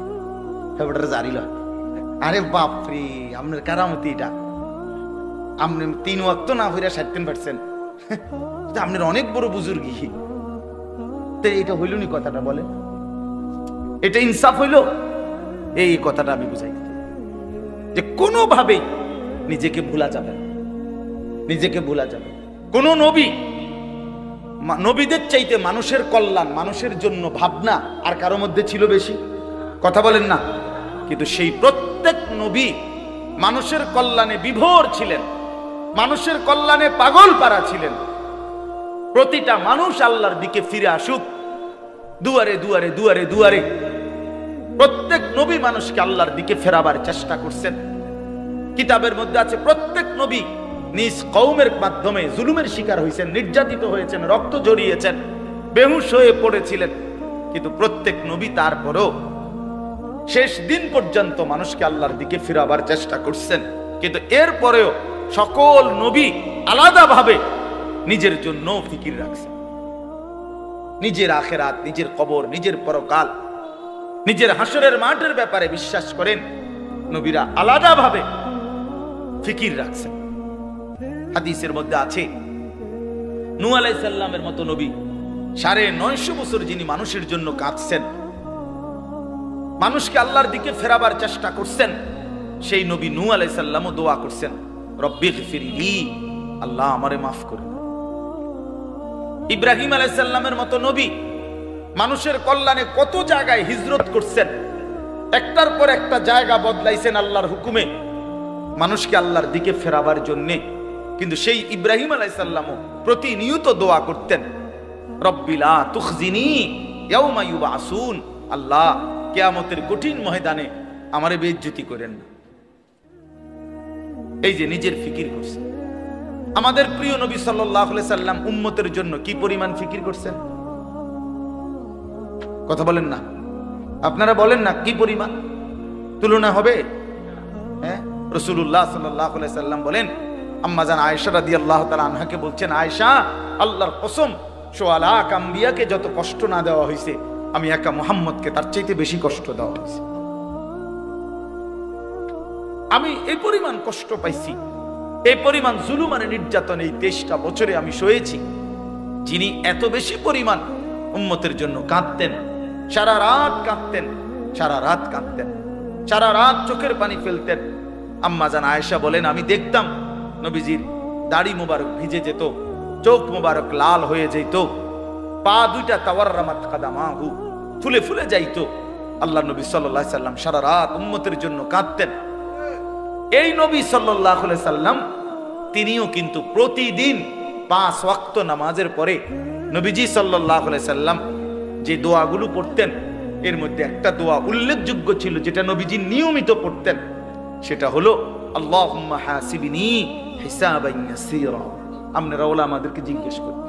বেটার জারি লয়। আরে বাপরে, আপনার কারামতি এটা। আপনি 3 ওয়াক্ত না পড়া 60%, আপনার অনেক বড় বুজুর্গি। তো এটা হইল নি? কথাটা বলে, এটা ইনসাফ হইল? এই কথাটা আমি বুঝাই যে কোনোভাবেই নিজেকে ভুলা যাবে, নিজেকে ভুলা যাবে। কোন নবী, নবীদের চাইতে মানুষের কল্যাণ, মানুষের জন্য ভাবনা আর কারো মধ্যে ছিল বেশি? কথা বলেন না? কিন্তু সেই প্রত্যেক নবী মানুষের কল্যাণে বিভোর ছিলেন, মানুষের কল্যাণে পাগল পারা ছিলেন। প্রতিটা মানুষ আল্লাহর দিকে ফিরে আসুক, দুয়ারে দুয়ারে দুয়ারে দুয়ারে প্রত্যেক নবী মানুষকে আল্লাহর দিকে ফেরাবার চেষ্টা করছেন। কিতাবের মধ্যে আছে প্রত্যেক নবী নিজ কওমের মাধ্যমে জুলুমের শিকার হয়েছেন, নির্যাতিত হয়েছেন, রক্ত ঝরিয়েছেন, বেহুশ হয়ে পড়েছিলেন, কিন্তু প্রত্যেক নবী তারপরও শেষ দিন পর্যন্ত মানুষকে আল্লাহর দিকে ফিরাবার চেষ্টা করছেন। কিন্তু এরপরেও সকল নবী আলাদাভাবে নিজের জন্য ফিকির রাখছেন, নিজের আখেরাত, নিজের কবর, নিজের পরকাল, নিজের হাসরের মাঠের ব্যাপারে বিশ্বাস করেন। নবীরা আলাদাভাবে ফিকির রাখছেন। হাদিসের মধ্যে আছে নূহ আলাইহিস সালামের মতো নবী 950 বছর যিনি মানুষের জন্য কাঁদছেন, মানুষকে আল্লাহর দিকে ফেরাবার চেষ্টা করছেন, সেই নবী নূহ আলাইহিস সালামও দোয়া করছেন, রব্বিগফিরলি, আল্লাহ আমারে মাফ করুন। ইব্রাহিম আলাইহিস সালামের মতো নবী মানুষের কল্যাণে কত জায়গায় হিজরত করছেন, একটার পর একটা জায়গা বদলাইছেন আল্লাহর হুকুমে মানুষকে আল্লাহর দিকে ফেরাবার জন্যে। কিন্তু সেই ইব্রাহিম আলাইহিস সালামও প্রতিনিয়ত দোয়া করতেন, রব্বি লা তুখজিনি ইয়াউমা ইউবাসুন, আল্লাহ কিয়ামতের কঠিন ময়দানে আমারে বেইজ্জতি করেন না। এই যে নিজের ফিকির করছেন। আমাদের প্রিয় নবী সাল্লাল্লাহু আলাইহি সাল্লাম উম্মতের জন্য কি পরিমাণ ফিকির করছেন? কথা বলেন না, আপনারা বলেন না, কি পরিমাণ? তুলনা হবে? হ্যাঁ, রাসূলুল্লাহ সাল্লাল্লাহু আলাইহি সাল্লাম বলেন, আম্মা জান আয়েশা রাদিয়াল্লাহু তাআলা আনহাকে বলছেন, আয়েশা, আল্লাহর কসম, সোয়া লাখ আম্বিয়াকে যত কষ্ট না দেওয়া হয়েছে, আমি একা মুহাম্মদকে তার চাইতে বেশি কষ্ট দেওয়া হয়েছে। আমি এই পরিমাণ কষ্ট পাইছি, এই পরিমাণ জুলুম আর নির্যাতন এই 23টা বছরে আমি সয়েছি। যিনি এত বেশি পরিমাণ উম্মতের জন্য কাঁদতেন, সারা রাত কাঁদতেন, সারা রাত কাঁদতেন, সারা রাত চোখের পানি ফেলতেন। আম্মা জান আয়েশা বলেন, আমি দেখতাম নবীজির দাড়ি মোবারক ভিজে যেত, চোখ মোবারক লাল হয়ে যেত, পা দুইটা তাওয়াররামাত কাদামাহু ফুলে ফুলে যাইতো। আল্লাহ নবী সাল্লাল্লাহু আলাইহি সাল্লাম সারা রাত উম্মতের জন্য কাঁদতেন। এই নবী সাল্লাল্লাহু আলাইহি সাল্লাম তিনিও কিন্তু প্রতিদিন 5 ওয়াক্ত নামাজের পরে নবীজি সাল্লাল্লাহু আলাইহি সাল্লাম যে দোয়াগুলো পড়তেন, এর মধ্যে একটা দোয়া উল্লেখযোগ্য ছিল যেটা নবীজি নিয়মিত পড়তেন, সেটা হলো আল্লাহুম্মা হাসিবনি হিসাবান ইয়াসীরা। আপনারা ওলামাদেরকে জিজ্ঞেস করুন,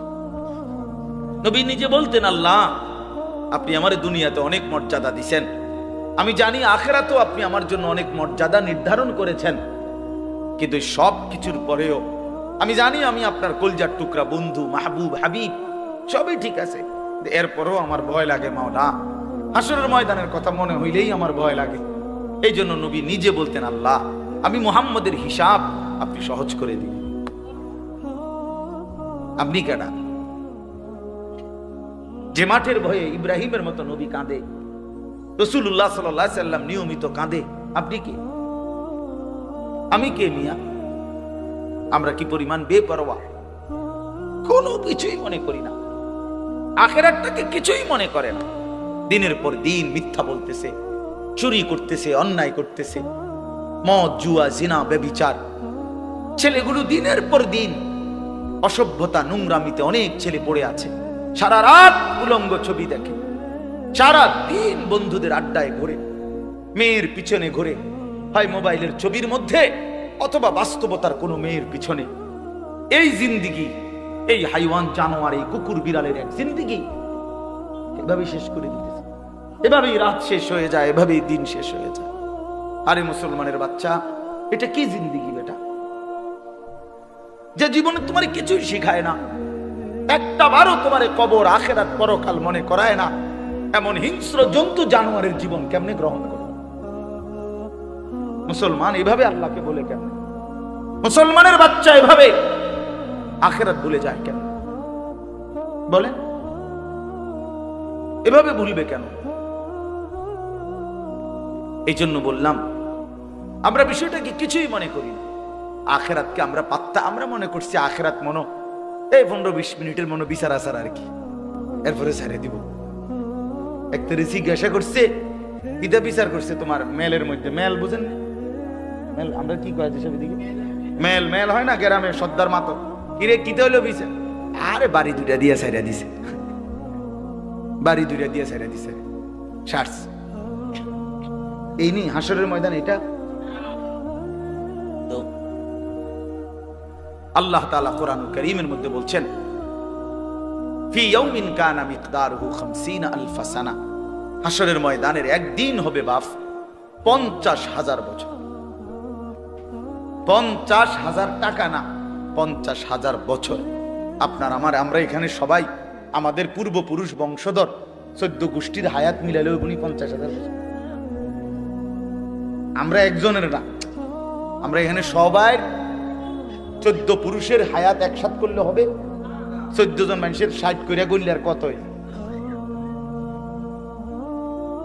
নবী নিজে বলতেন, আল্লাহ আপনি আমার দুনিয়াতে অনেক মর্যাদা দিয়েছেন, আমি জানি আখিরাতেও আপনি আমার জন্য অনেক মর্যাদা নির্ধারণ করেছেন, কিন্তু সব কিছুর পরেও আমি জানি আমি আপনার কলজার টুকরা বন্ধু, মাহবুব, হাবিব, সবই ঠিক আছে, এরপরেও আমার ভয় লাগে মাওলা, হাসরের ময়দানের কথা মনে হইলেই আমার ভয় লাগে। এই জন্য নবী নিজে বলতেন, আল্লাহ আমি মুহাম্মদের হিসাব আপনি সহজ করে দিন। আপনি কেডা? যে মাঠের ভয়ে ইব্রাহিমের মতো নবী কাঁদে, রাসূলুল্লাহ সাল্লাল্লাহু আলাইহি সাল্লাম নিয়মিত কাঁদে, আপনি কে? আমি কে মিয়া? আমরা কি পরিমাণ বেপরোয়া, কোনো কিছুই মনে করি না, আখিরাতটাকে কিছুই মনে করে না। দিনের পর দিন মিথ্যা বলতেছে, চুরি করতেছে, অন্যায় করতেছে, মদ, জুয়া, জিনা, ব্যভিচার, ছেলেগুলো দিনের পর দিন অসভ্যতা, নোংরামিতে অনেক ছেলে পড়ে আছে, সারা রাত উলঙ্গ ছবি দেখে, সারা দিন বন্ধুদের আড্ডায় ঘোরে, মেয়ের পিছনে ঘোরে, হয় মোবাইলের ছবির মধ্যে অথবা বাস্তবতার কোনো মেয়ের পিছনে। এই জিন্দিগি, এই হাইওয়ান জানোয়ার, এই কুকুর বিড়ালের এক জিন্দিগি এভাবে শেষ করে দিতেছে, এভাবেই রাত শেষ হয়ে যায়, এভাবেই দিন শেষ হয়ে যায়। আরে মুসলমানের বাচ্চা, এটা কি জিন্দিগি বেটা, যে জীবনে তোমার কিছুই শিখায় না, একটা বারও তোমার কবর, আখিরাত, পরকাল মনে করায় না, এমন হিংস্র জন্তু জানোয়ারের জীবন কেমনে গ্রহণ করো? মুসলমান এভাবে আল্লাহকে বলে কেন? মুসলমানের বাচ্চা এভাবে আখিরাত ভুলে যায় কেন? বলেন, এভাবে ভুলবে কেন? এই জন্য বললাম, আমরা বিষয়টাকে কিছুই মনে করি না, আখিরাতকে আমরা পাত্তা, আমরা মনে করছি আখিরাত মনো এই 15-20 মিনিটের মনো বিচার আসার আর কি, এরপরে ছেড়ে দিব। একটা জিজ্ঞাসা করছে, কিতা বিচার করছে তোমার মেলের মধ্যে, মেল বুঝেন না? মেল আমরা কি কয় দেশে দিকে মেল, মেল হয় না গ্রামে, সর্দার মাতো, কিরে কিতা হইলো বিচার? আরে বাড়ি 2টা দিয়ে ছাইড়া দিছে, বাড়ি 2টা দিয়ে ছাইড়া দিছে, শার্টস। এই নি হাসরের ময়দান এটা। আল্লাহ তাআলা কোরআনুল কারীমের মধ্যে বলছেন, ফি ইয়াউমিন কানা মিকদারুহু 50,000 সানা, হাসরের ময়দানের একদিন হবে বাপ 50,000 বছর। 50,000 টাকা না, 50,000 বছর। আপনার আমার, আমরা এখানে সবাই আমাদের পূর্বপুরুষ বংশধর 14 গোষ্ঠীর হায়াত মিলালেও উনি 50,000 বছর। আমরা একজনের না, আমরা এখানে সবাই 14 পুরুষের হায়াত একসাথ করলে হবে 14 জন মানুষের 60 কইরা করলে আর কত?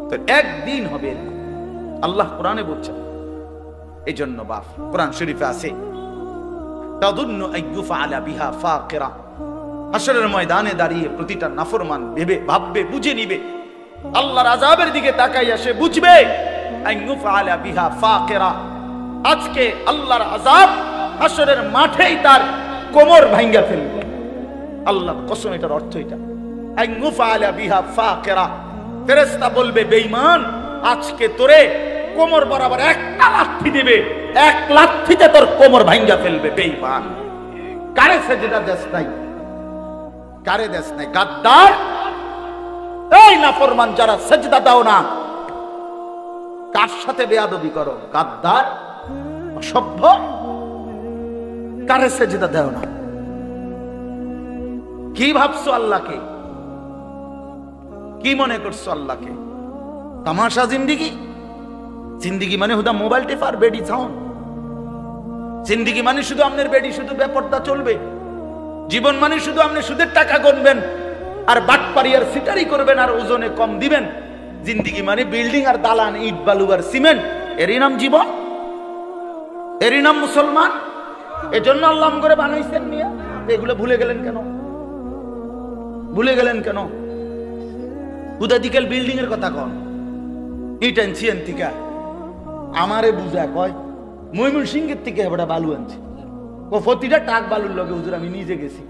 তো একদিন হবে, আল্লাহ কোরআনে বলছেন। এই জন্য বাপ, কোরআন শরীফে আছে, তাদুন্নু আইয়ুফআলা বিহা ফাকিরা, হাসরের ময়দানে দাঁড়িয়ে প্রতিটা নাফরমান ভেবে, ভাববে, বুঝে নিবে, আল্লাহর আযাবের দিকে তাকাইয়া সে বুঝবে, আইয়ুফআলা বিহা ফাকিরা, আজকে আল্লাহর আযাব হাসরের মাঠেই তার কোমর ভাঙ্গা ফেলবে। আল্লাহর কসম, এটার অর্থ এটা, আইয়ুফআলা বিহা ফাকিরা। ফেরেশতা বলবে, বেঈমান আজকে তোরে কোমর বরাবর একটা লাথি দিবে, এক লাথিতে তোর কোমর ভাঙ্গা ফেলবে। বেঈমান, কারে সেজদা দেস নাই, কারে দেস নাই? গাদ্দার, এই নাফরমান যারা সেজদা দাও না, কার সাথে বেয়াদবি করো? গাদ্দার, অসভ্য, কারে সেজদা দাও না? কি ভাবছো আল্লাহকে? কি মনে করছো আল্লাহকে? তামাশা জিন্দিগি? জিন্দিগি মানে হুদা মোবাইল টেপার বেডি ছাউন? জিন্দিগি মানে শুধু আপনার বেডি শুধু বেপরদা চলবে? জীবন মানে শুধু আপনি সুদের টাকা গুনবেন আর বাটপারি আর সিটারি করবেন আর ওজনে কম দিবেন? জিন্দিগি মানে বিল্ডিং আর দালান, ইট বালু আর সিমেন্ট? এরই নাম জীবন? এরই নাম মুসলমান? এজন্য আল্লাহ করে বানাইছেন মিয়া। এগুলো ভুলে গেলেন কেন? ভুলে গেলেন কেন? হুদাদিকেল বিল্ডিং এর কথা কন, ইট আনছি এনতিকা আমারে বুঝা কয় ময়মনসিংহের থেকে এবারে বালু আনছি, ও প্রতিটা টাক বালুর লগে হুজুর আমি নিজে গেছি,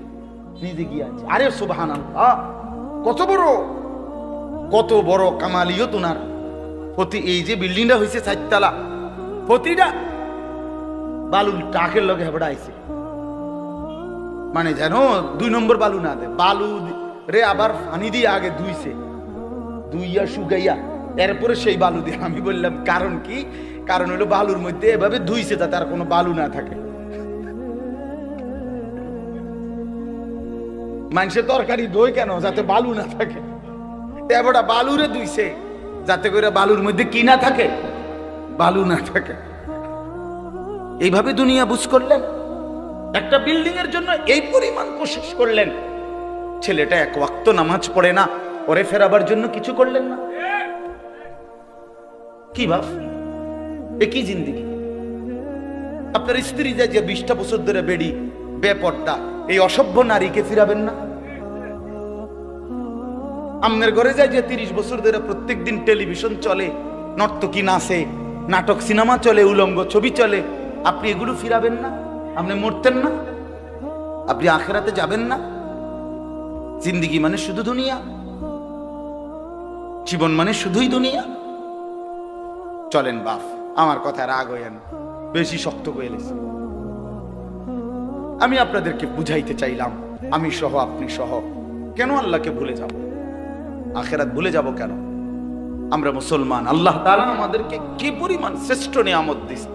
নিজে গিয়ে আছে। আরে সুবহানাল্লাহ, কত বড় কামালিয়ত উনার। প্রতি এই যে বিল্ডিংটা হয়েছে 4 তলা, প্রতিটা বালুর টাকের লগে হেবড়া আইছে, মানে যেন 2 নম্বর বালু না দেয়, বালু রে আবার পানি দিয়ে আগে ধুইয়া শুকাইয়া এরপরে সেই বালু দিয়ে। আমি বললাম কারণ কি? কারণ হলো বালুর মধ্যে এভাবে ধুইছে যাতে আর কোনো বালু না থাকে। মানুষের তরকারি ধোয় কেন? যাতে বালু না থাকে। এবারটা বালুরে ধুইছে যাতে করে বালুর মধ্যে কি না থাকে, বালু না থাকে। এইভাবে দুনিয়া বুঝ করলেন, একটা বিল্ডিং এর জন্য এই পরিমাণ কোশিশ করলেন। ছেলেটা 1 ওয়াক্ত নামাজ পড়ে না, ওরে ফেরাবার জন্য কিছু করলেন না। কি ভাব, এ কি জিন্দেগি? আপনার স্ত্রী যে 20টা বছর ধরে বেড়ি বেপর্দা, এই অসভ্য নারীকে ফিরাবেন না? আপনার ঘরে যায় যে 30 বছর ধরে প্রত্যেকদিন টেলিভিশন চলে, নর্তকী নাচে, নাটক সিনেমা চলে, উলঙ্গ ছবি চলে, আপনি এগুলো ফিরাবেন না? আপনি মরতেন না? আপনি আখেরাতে যাবেন না? জিন্দেগি মানে শুধু দুনিয়া, জীবন মানে শুধুই দুনিয়া। চলেন বাপ, আমার কথা রাগ হইয়েন, বেশি শক্ত হয়ে গেছে। আমি আপনাদেরকে বুঝাইতে চাইলাম, আমি সহ আপনি সহ, কেন আল্লাহকে ভুলে যাব? আখেরাত ভুলে যাব কেন? আমরা মুসলমান, আল্লাহ তাআলা আমাদেরকে কি পরিমাণ শ্রেষ্ঠ নিয়ামত দিয়েছে।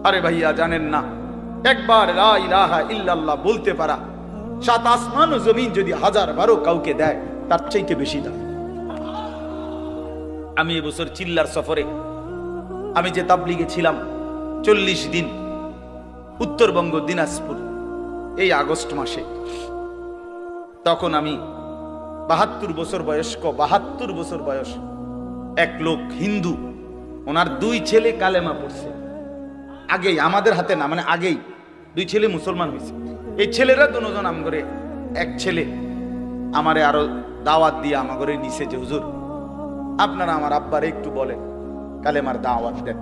আরে ভাইয়া জানেন না, একবার লা ইলাহা ইল্লাল্লাহ বলতে পারা 7 আসমান ও জমিন যদি 1000 কাউকে দেয়, তার চাইতে বেশি দাম। আমি এবছর চিল্লার সফরে, আমি যে তাবলিগে ছিলাম 40 দিন, উত্তরবঙ্গ দিনাজপুর, এই আগস্ট মাসে, তখন আমি 72 বছর বয়স্ক, 72 বছর বয়স এক লোক হিন্দু, ওনার 2 ছেলে কালেমা পড়ছে। আগেই আমাদের হাতে না, মানে আগেই 2 ছেলে মুসলমান হয়েছে। এই ছেলেরা দুজন আমগরে, এক ছেলে আমারে আরো দাওয়াত দিয়ে আমাগরে নিছে যে হুজুর আপনারা আমার আব্বারে একটু বলেন কালেমার দাওয়াত দেন।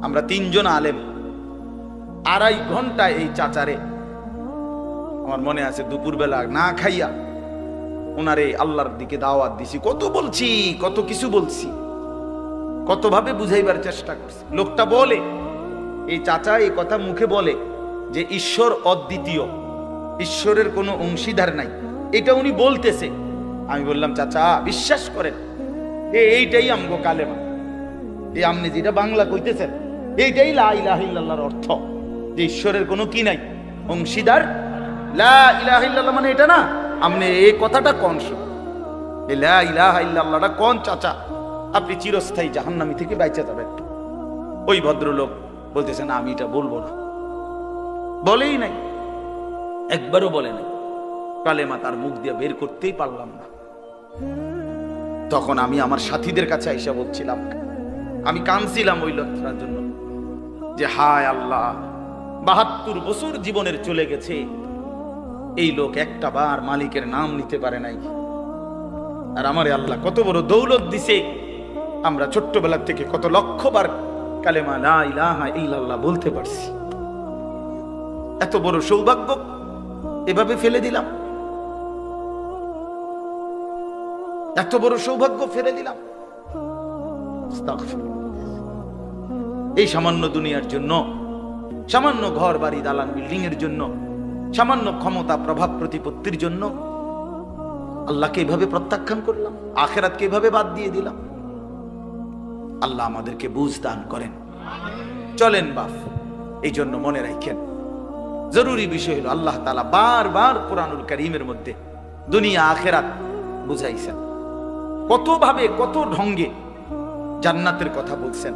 আমরা 3 জন আলেম 2.5 ঘন্টা এই চাচারে, আমার মনে আছে দুপুরবেলা না খাইয়া ওনারে আল্লাহর দিকে দাওয়াত দিছি। কত বলছি, কত কিছু বলছি, কতভাবে বুঝাইবার চেষ্টা করছি। লোকটা বলে, এই চাচা এই কথা মুখে বলে যে ঈশ্বর অদ্বিতীয়, ঈশ্বরের কোনো অংশীদার নাই, এটা উনি বলতেছে। আমি বললাম চাচা বিশ্বাস করেন, এইটাই আমগো কালেমা, এই আপনি যেটা বাংলা কইতেছেন এইটাই লা ইলাহা ইল্লাল্লাহর অর্থ, যে ঈশ্বরের কোনো কি নাই, অংশীদার। লা ইলাহা ইল্লাল্লাহ মানে এটা না, আপনি এই কথাটা কোন শুন, এই লা ইলাহা ইল্লাল্লাহটা কোন চাচা, আপনি চিরস্থায়ী জাহান্নামী থেকে বাইচা যাবেন। ওই ভদ্রলোক বলতেছেন আমি এটা বলবো না, বলেই নাই, একবারও বলে নাই, কালেমা তার মুখ দিয়ে বের করতেই পারলাম না। তখন আমি আমার সাথীদের কাছে আইসা বলছিলাম, আমি কাঁদছিলাম ওই লোকটার জন্য, যে হায় আল্লাহ, 72 বছর জীবনের চলে গেছে, এই লোক একটা বার মালিকের নাম নিতে পারে নাই। আর আমারে আল্লাহ কত বড় দৌলত দিছে, আমরা ছোট্টবেলা থেকে কত লক্ষবার কালেমা লা ইলাহা ইল্লাল্লাহ বলতে পারছি। এত বড় সৌভাগ্য এভাবে ফেলে দিলাম, এত বড় সৌভাগ্য ফেলে দিলাম। এই সামান্য দুনিয়ার জন্য, সামান্য ঘর বাড়ি দালান বিল্ডিং এর জন্য, সামান্য ক্ষমতা প্রভাব প্রতিপত্তির জন্য আল্লাহকে এভাবে প্রত্যাখ্যান করলাম, আখিরাতকে এভাবে বাদ দিয়ে দিলাম। আল্লাহ আমাদেরকে বুঝ দান করেন। চলেন বাপ, এই জন্য মনে রাখেন, জরুরি বিষয় হলো আল্লাহ তাআলা বারবার কোরআনুল কারীমের মধ্যে দুনিয়া আখিরাত বুঝাইছেন, কতভাবে কত ঢঙ্গে জান্নাতের কথা বলছেন,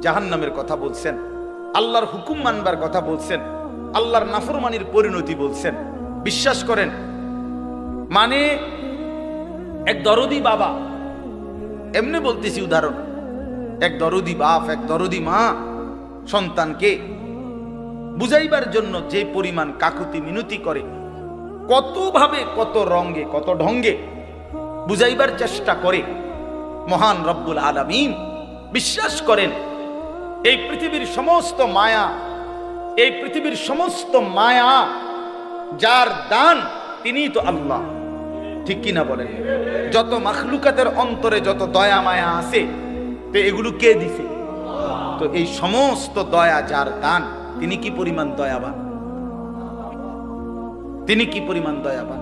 জাহান্নামের কথা বলছেন, আল্লাহর হুকুম মানবার কথা বলছেন, আল্লাহর নাফরমানির পরিণতি বলছেন। বিশ্বাস করেন, মানে এক দরদি বাবা, এমনি বলতেছি উদাহরণ, এক দরদি বাপ, এক দরদি মা সন্তানকে বুঝাইবার জন্য যে পরিমাণ কাকুতি মিনতি করে, কতভাবে কত রঙে কত ঢঙ্গে বুঝাইবার চেষ্টা করে মহান রব্বুল আলামিন। বিশ্বাস করেন, এই পৃথিবীর সমস্ত মায়া, এই পৃথিবীর সমস্ত মায়া যার দান তিনিই তো আল্লাহ, ঠিক কিনা বলেন? যত মাখলুকাতের অন্তরে যত দয়া মায়া আছে, তো এগুলো কে দিছে? তো এই সমস্ত দয়া যার দান, তিনি কি পরিমাণ দয়াবান, তিনি কি পরিমাণ দয়াবান।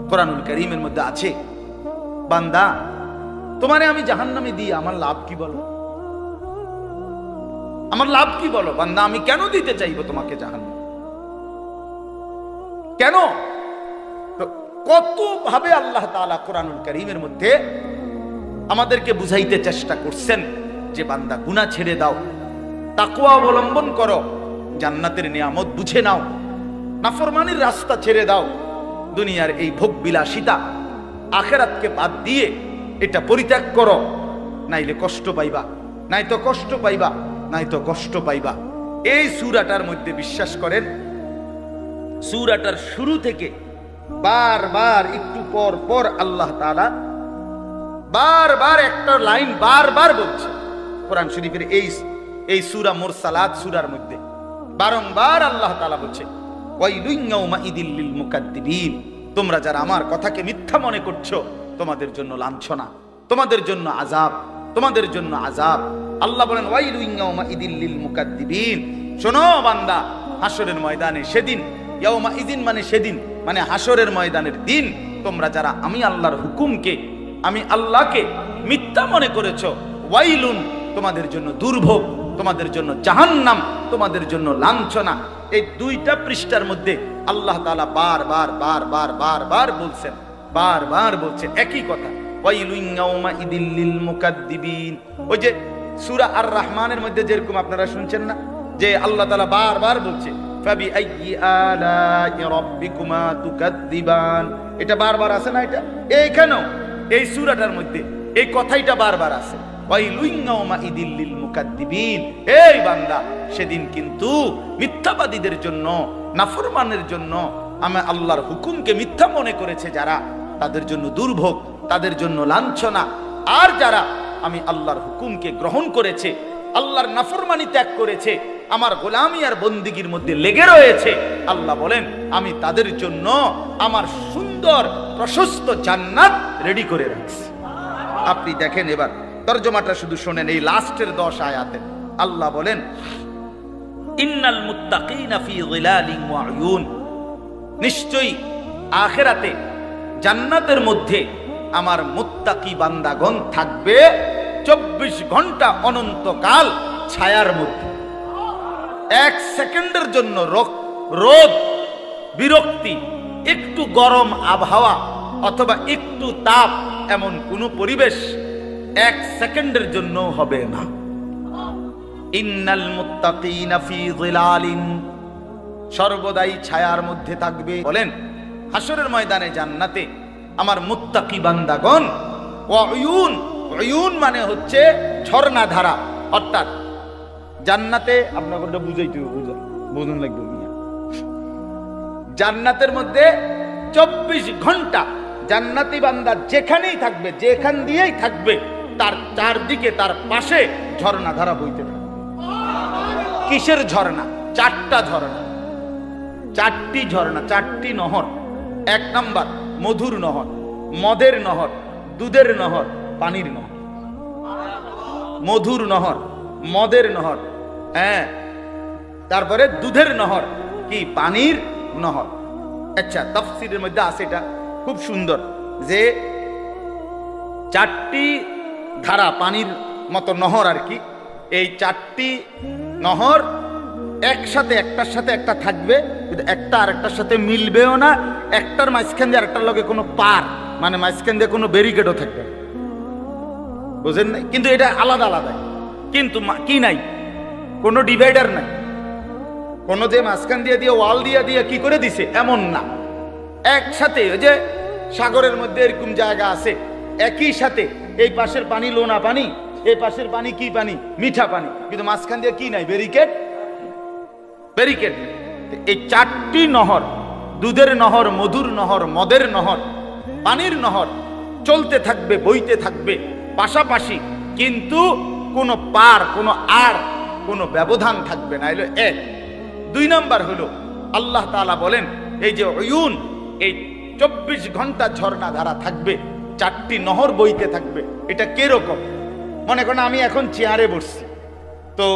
কোরআনুল কারীমের মধ্যে আছে, বান্দা তোমারে আমি জাহান্নামে দিই, আমার লাভ কি বলো? আমার লাভ কি বলো? বান্দা আমি কেন দিতে চাইবো তোমাকে জাহান্নাম? কেন? তো কত ভাবে আল্লাহ তাআলা কোরআনুল কারীমের মধ্যে আমাদেরকে বুঝাইতে চেষ্টা করছেন যে বান্দা গুনাহ ছেড়ে দাও, তাকওয়া অবলম্বন করো, জান্নাতের নিয়ামত বুঝে নাও, নাফরমানির রাস্তা ছেড়ে দাও, দুনিয়ার এই ভোগ বিলাসিতা আখিরাতকে বাদ দিয়ে এটা পরিত্যাগ করো, নাইলে কষ্ট পাইবা, নাই তো কষ্ট পাইবা, নাই তো কষ্ট পাইবা। এই সূরাটার মধ্যে বিশ্বাস করেন, সূরাটার শুরু থেকে বারবার একটু পর পর আল্লাহ তাআলা বারবার একটা লাইন বারবার বলছে। কোরআন শরীফের এই সূরা মুরসালাত সূরার মধ্যে বারংবার আল্লাহ তাআলা বলছে, ওয়াইলুন ইয়াউমাইদিল লিল মুকাদ্দিবিন, তোমরা যারা আমার কথাকে মিথ্যা মনে করছো, তোমাদের জন্য লাঞ্ছনা, তোমাদের জন্য আযাব, তোমাদের জন্য আযাব। আল্লাহ বলেন ওয়াইলুন ইয়াউমাইদিল লিল মুকাদ্দিবিন, শোনো বান্দা, হাসরের ময়দানে সেদিন, ইয়াউমাইদিন মানে সেদিন, মানে হাসরের ময়দানের দিন, তোমরা যারা আমি আল্লাহর হুকুমকে, আমি আল্লাহকে মিথ্যা মনে করেছো, ওয়াইলুন তোমাদের জন্য দুর্ভোগ, তোমাদের জন্য জাহান্নাম, তোমাদের জন্য লাঞ্ছনা। এই দুইটা পৃষ্ঠার মধ্যে আল্লাহ তাআলা বারবার বারবার বারবার বলছেন, বারবার বলছেন একই কথা, ওয়াইলুন ইয়াউমাইদিল লিল মুকাদ্দিবিন। ওই যে সূরা আর রহমানের মধ্যে যেরকম আপনারা শুনছেন না, যে আল্লাহ তাআলা বারবার বলছে ফাবিআইয়ি আলাই রাব্বিকুমা তুকাদ্দিবান, এটা বারবার আছে না? এটা এইখানেও এই সূরাটার মধ্যে এই কথাইটা বারবার আছে, ওয়াইলুন ইয়াউমাইদিল লিল মুকাদ্দিবিন। এই বান্দা, সেদিন কিন্তু মিথ্যাবাদীদের জন্য, নাফরমানের জন্য, আমি আল্লাহর হুকুমকে মিথ্যা মনে করেছে যারা, তাদের জন্য দুর্ভোগ, তাদের জন্য লাঞ্ছনা। আর যারা আমি আল্লাহর হুকুমকে গ্রহণ করেছে, আল্লাহর নাফরমানি ত্যাগ করেছে, আমার গোলামি আর বন্দিগির মধ্যে লেগে রয়েছে, আল্লাহ বলেন আমি তাদের জন্য আমার সুন্দর প্রশস্ত জান্নাত রেডি করে রাখছি। আপনি দেখেন, এবার তরজমাটা শুধু শোনেন, এই লাস্টের 10 আয়াতে আল্লাহ বলেন ইন্নাল মুত্তাকিনা ফি যিলালিন ওয়া উয়ুন, নিশ্চয়ই আখিরাতে জান্নাতের মধ্যে আমার মুত্তাকি বান্দাগণ থাকবে 24 ঘন্টা অনন্তকাল ছায়ার মধ্যে। 1 সেকেন্ডের জন্য রোদ, বিরক্তি, একটু গরম আবহাওয়া অথবা একটু তাপ, এমন কোন পরিবেশ 1 সেকেন্ডের জন্য হবে না। ইন্নাল মুত্তাকিনা ফি যিলালিন, সর্বদাই ছায়ার মধ্যে থাকবে। বলেন হাসরের ময়দানে জান্নাতে আমার মুত্তাকি বান্দাগণ, ওয়া উয়ুন, উয়ুন মানে হচ্ছে ঝর্ণা ধারা, অর্থাৎ জান্নাতে আপনাকে বুঝাইতে বুঝুন লাগবে, জান্নাতের মধ্যে 24 ঘন্টা জান্নাতি বান্দা যেখানেই থাকবে, যেখান দিয়েই থাকবে, তার চারদিকে, তার পাশে ঝর্ণা ধারা বইতে থাকবে। কিসের ঝর্ণা? 4টা ঝর্ণা, 4টি ঝর্ণা, 4টি নহর। 1 নাম্বার মধুর নহর, মদের নহর, দুধের নহর, পানির নহর। মধুর নহর, মদের নহর, হ্যাঁ, তারপরে দুধের নহর, কি পানির নহর। আচ্ছা, তাফসীরের মধ্যে আছে এটা খুব সুন্দর, যে 4টি ধারা, পানির মতো নহর আর কি, এই 4টি নহর একসাথে, একটার সাথে একটা থাকবে, একটা আরেকটার সাথে মিলবেও না, একটার মাঝখান দিয়ে আরেকটার লগে কোনো পার, মানে মাঝখান দিয়ে কোনো ব্যারিকেডও থাকবে, বুঝেন নাই? কিন্তু এটা আলাদা আলাদা, কিন্তু কি নাই, কোনো ডিভাইডার নাই, কোনো যে মাঝখান দিয়ে দিয়ে ওয়াল দিয়ে দিয়ে কি করে দিছে এমন না, একসাথে। ওই যে সাগরের মধ্যে এরকম জায়গা আছে, একই সাথে এই পাশের পানি লোনা পানি, এই পাশের পানি কি পানি, মিঠা পানি, কিন্তু মাঝখান দিয়ে কি নাই, ব্যারিকেড, ব্যারিকেড। এই 4টি নহর, দুধের নহর, মধুর নহর, মদের নহর, পানির নহর চলতে থাকবে, বইতে থাকবে পাশাপাশি, কিন্তু কোনো পার, কোনো আর কোনো ব্যবধান থাকবে না। এলো 1। 2 নাম্বার হলো আল্লাহ তাআলা বলেন এই যে উয়ুন, এই 24 ঘন্টা ঝর্ণা ধারা থাকবে, 4টি নহর বইতে থাকবে। এটা কিরকম? মনে করেন আমি এখন চেয়ারে বসছি, তো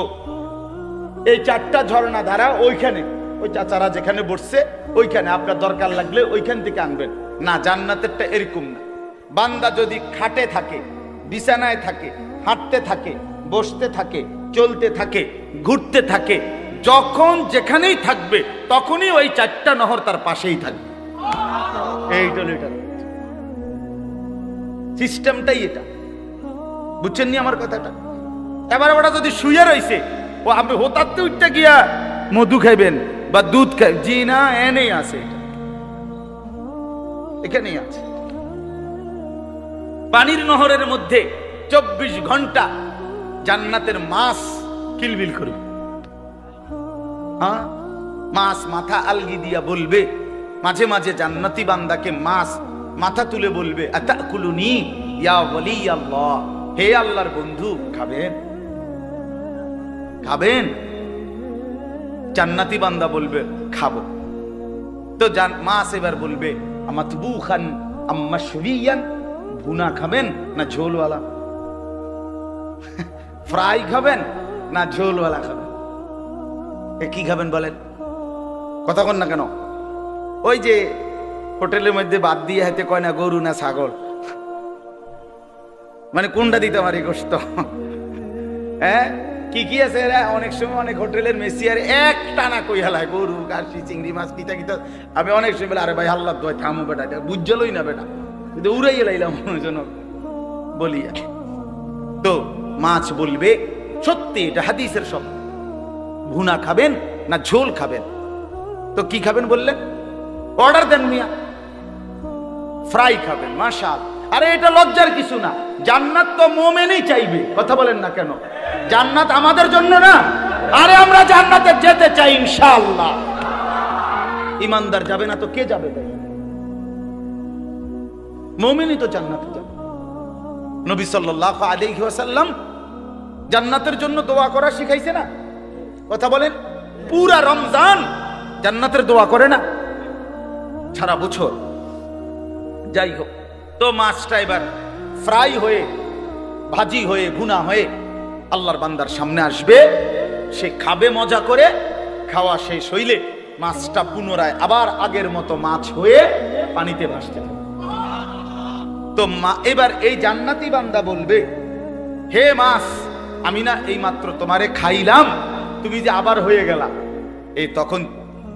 এই 4টা ঝর্ণা ধারা ওইখানে, ওই চাচারা যেখানে বসছে ওইখানে, আপনার দরকার লাগলে ওইখান থেকে আনবেন না। জান্নাতেরটা এরকম না। বান্দা যদি খাটে থাকে, বিছানায় থাকে, হাঁটতে থাকে, বসতে থাকে, চলতে থাকে, ঘুরতে থাকে, যখন যেখানেই থাকবে তখনই ওই 4টা নহর তার পাশেই থাকবে। এইটা সিস্টেমটাই এটা, বুঝছেন নি আমার কথাটা? এবার ওটা যদি শুয়ে রয়েছে, ও আপনি হোতাতে উঠতে গিয়া মধু খাইবেন বা দুধ খাই, জি না, এনেই আছে, এখানেই আছে। পানির নহরের মধ্যে 24 ঘন্টা জান্নাতের মাছ কিলবিল করবে। হ্যাঁ, মাছ মাথা আলগি দিয়া বলবে, মাঝে মাঝে জান্নাতি বান্দাকে মাছ মাথা তুলে বলবে, আতাকুলুনি ইয়া ওয়ালি আল্লাহ, হে আল্লাহর বন্ধু, খাবেন? খাবেন? জান্নাতি বান্দা বলবে খাবো। তো মাছ এবার বলবে, আমাতবুখান আম্মা শুরিয়ান, ভুনা খাবেন না ঝোলওয়ালা? ফ্রাই খাবেন না ঝোলওয়ালা খাবেন? কি খাবেন বলেন? কথা কন না কেন? ওই যে হোটেলের মধ্যে বাদ দিয়ে হাতে কয় না গরু না ছাগল, মানে কোনটা দিতে পারি গোস্ত? হ্যাঁ, কি কি আছে অনেক সময় অনেক হোটেলের মেসিয়ার এক টানা কই হালায় গরু, কাশি, চিংড়ি মাছ, কিতা কিতা। আমি অনেক সময় বলে, আরে ভাই আল্লাহ দোয়া থামো বেটা, এটা বুঝলই না বেটা, কিন্তু উড়াই লাইলাম মনোজনক বলিয়া। তো মাছ বলবে, সত্যি এটা হাদিসের সব, ভুনা খাবেন না ঝোল খাবেন? তো কি খাবেন বললেন? অর্ডার দেন মিয়া, ফ্রাই খাবেন। মাশাআল্লাহ। আরে এটা লজ্জার কিছু না, জান্নাত তো মুমিনই চাইবে। কথা বলেন না কেন? জান্নাত আমাদের জন্য না? আরে আমরা জান্নাতে যেতে চাই ইনশাআল্লাহ। ইমানদার যাবে না তো কে যাবে? মুমিনই তো জান্নাতে যাবে। নবী সাল্লাল্লাহু আলাইহি ওয়াসাল্লাম জান্নাতের জন্য দোয়া করা শিখাইছে না? কথা বলেন, পুরা রমজান জান্নাতের দোয়া করে না, সারা বছর। যাই হোক, তো মাছটা এবার ফ্রাই হয়ে, ভাজি হয়ে, ভুনা হয়ে আল্লাহর বান্দার সামনে আসবে, সে খাবে মজা করে। খাওয়া শেষ হইলে মাছটা পুনরায় আবার আগের মতো মাছ হয়ে পানিতে ভাসতে থাকে। তো এবার এই জান্নাতি বান্দা বলবে, হে মাছ, আমি না এই মাত্র তোমারে খাইলাম, তুমি যে আবার হয়ে গেলা। এই তখন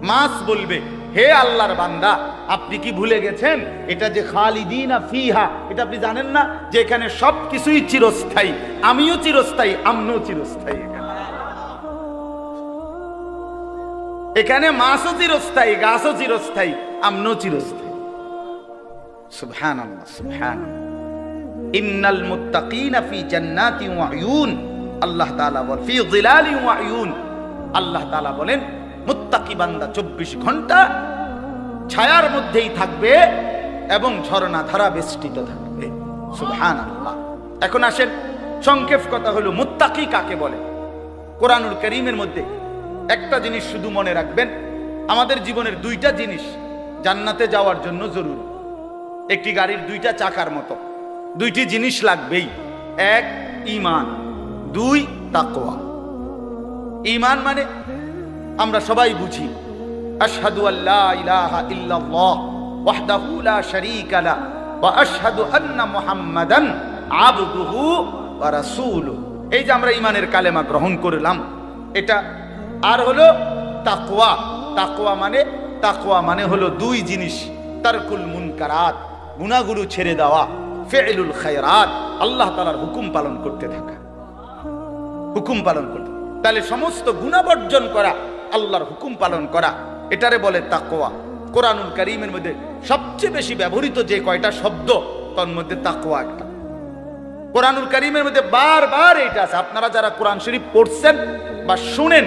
মাছ বলবে, হে আল্লাহর বান্দা, আপনি কি ভুলে গেছেন এটা যে খালিদিনা ফিহা, এটা আপনি জানেন না যে এখানে সবকিছুই চিরস্থায়ী, আমিও চিরস্থায়ী, আমনও চিরস্থায়ী। এখানে মাছও চিরস্থায়ী, গাছও চিরস্থায়ী, আমনও চিরস্থায়ী। সুবহানাল্লাহ, সুবহানাল্লাহ। ইন্নাল মুত্তাকিনা ফি জান্নাতিন ওয়া উয়ুন, আল্লাহ তাআলা বলেন ফি যিলালিন ওয়া উয়ুন, আল্লাহ তাআলা বলেন মুত্তাকি বান্দা 24 ঘন্টা ছায়ার মধ্যেই থাকবে এবং ঝর্ণা ধারা বেষ্টিত থাকবে। সুবহানাল্লাহ। এখন আসেন, সংক্ষেপ কথা হলো মুত্তাকি কাকে বলে। কোরআনুল কারীমের মধ্যে একটা জিনিস শুধু মনে রাখবেন, আমাদের জীবনের 2টা জিনিস জান্নাতে যাওয়ার জন্য জরুরি। একটি গাড়ির 2টা চাকার মতো 2টি জিনিস লাগবেই। 1 ঈমান, 2 তাকওয়া। ঈমান মানে আমরা সবাই বুঝি, আশহাদু আল্লা ইলাহা ইল্লাল্লাহ ওয়াহদাহু লা শারীকা লা ওয়া আশহাদু আন্না মুহাম্মাদান আবদুহু ওয়া রাসূলুহু। এই যে আমরা ঈমানের কালেমা গ্রহণ করলাম, এটা। আর হলো তাকওয়া। তাকওয়া মানে হলো 2 জিনিস, তারকুল মুনকারাত, গুনাহগুলো ছেড়ে দেওয়া, ফি'লুল খায়রাত, আল্লাহ তাআলার হুকুম পালন করতে থাকা, হুকুম পালন করতে। তাহলে সমস্ত গুনাহ বর্জন করা, আল্লাহর হুকুম পালন করা, এটারে বলে তাকওয়া। কোরআনুল কারীমের মধ্যে সবচেয়ে বেশি ব্যবহৃত যে কয়টা শব্দ, তার মধ্যে তাকওয়া একটা। কোরআনুল কারীমের মধ্যে বারবার এটা আছে। আপনারা যারা কোরআন শরীফ পড়ছেন বা শুনেন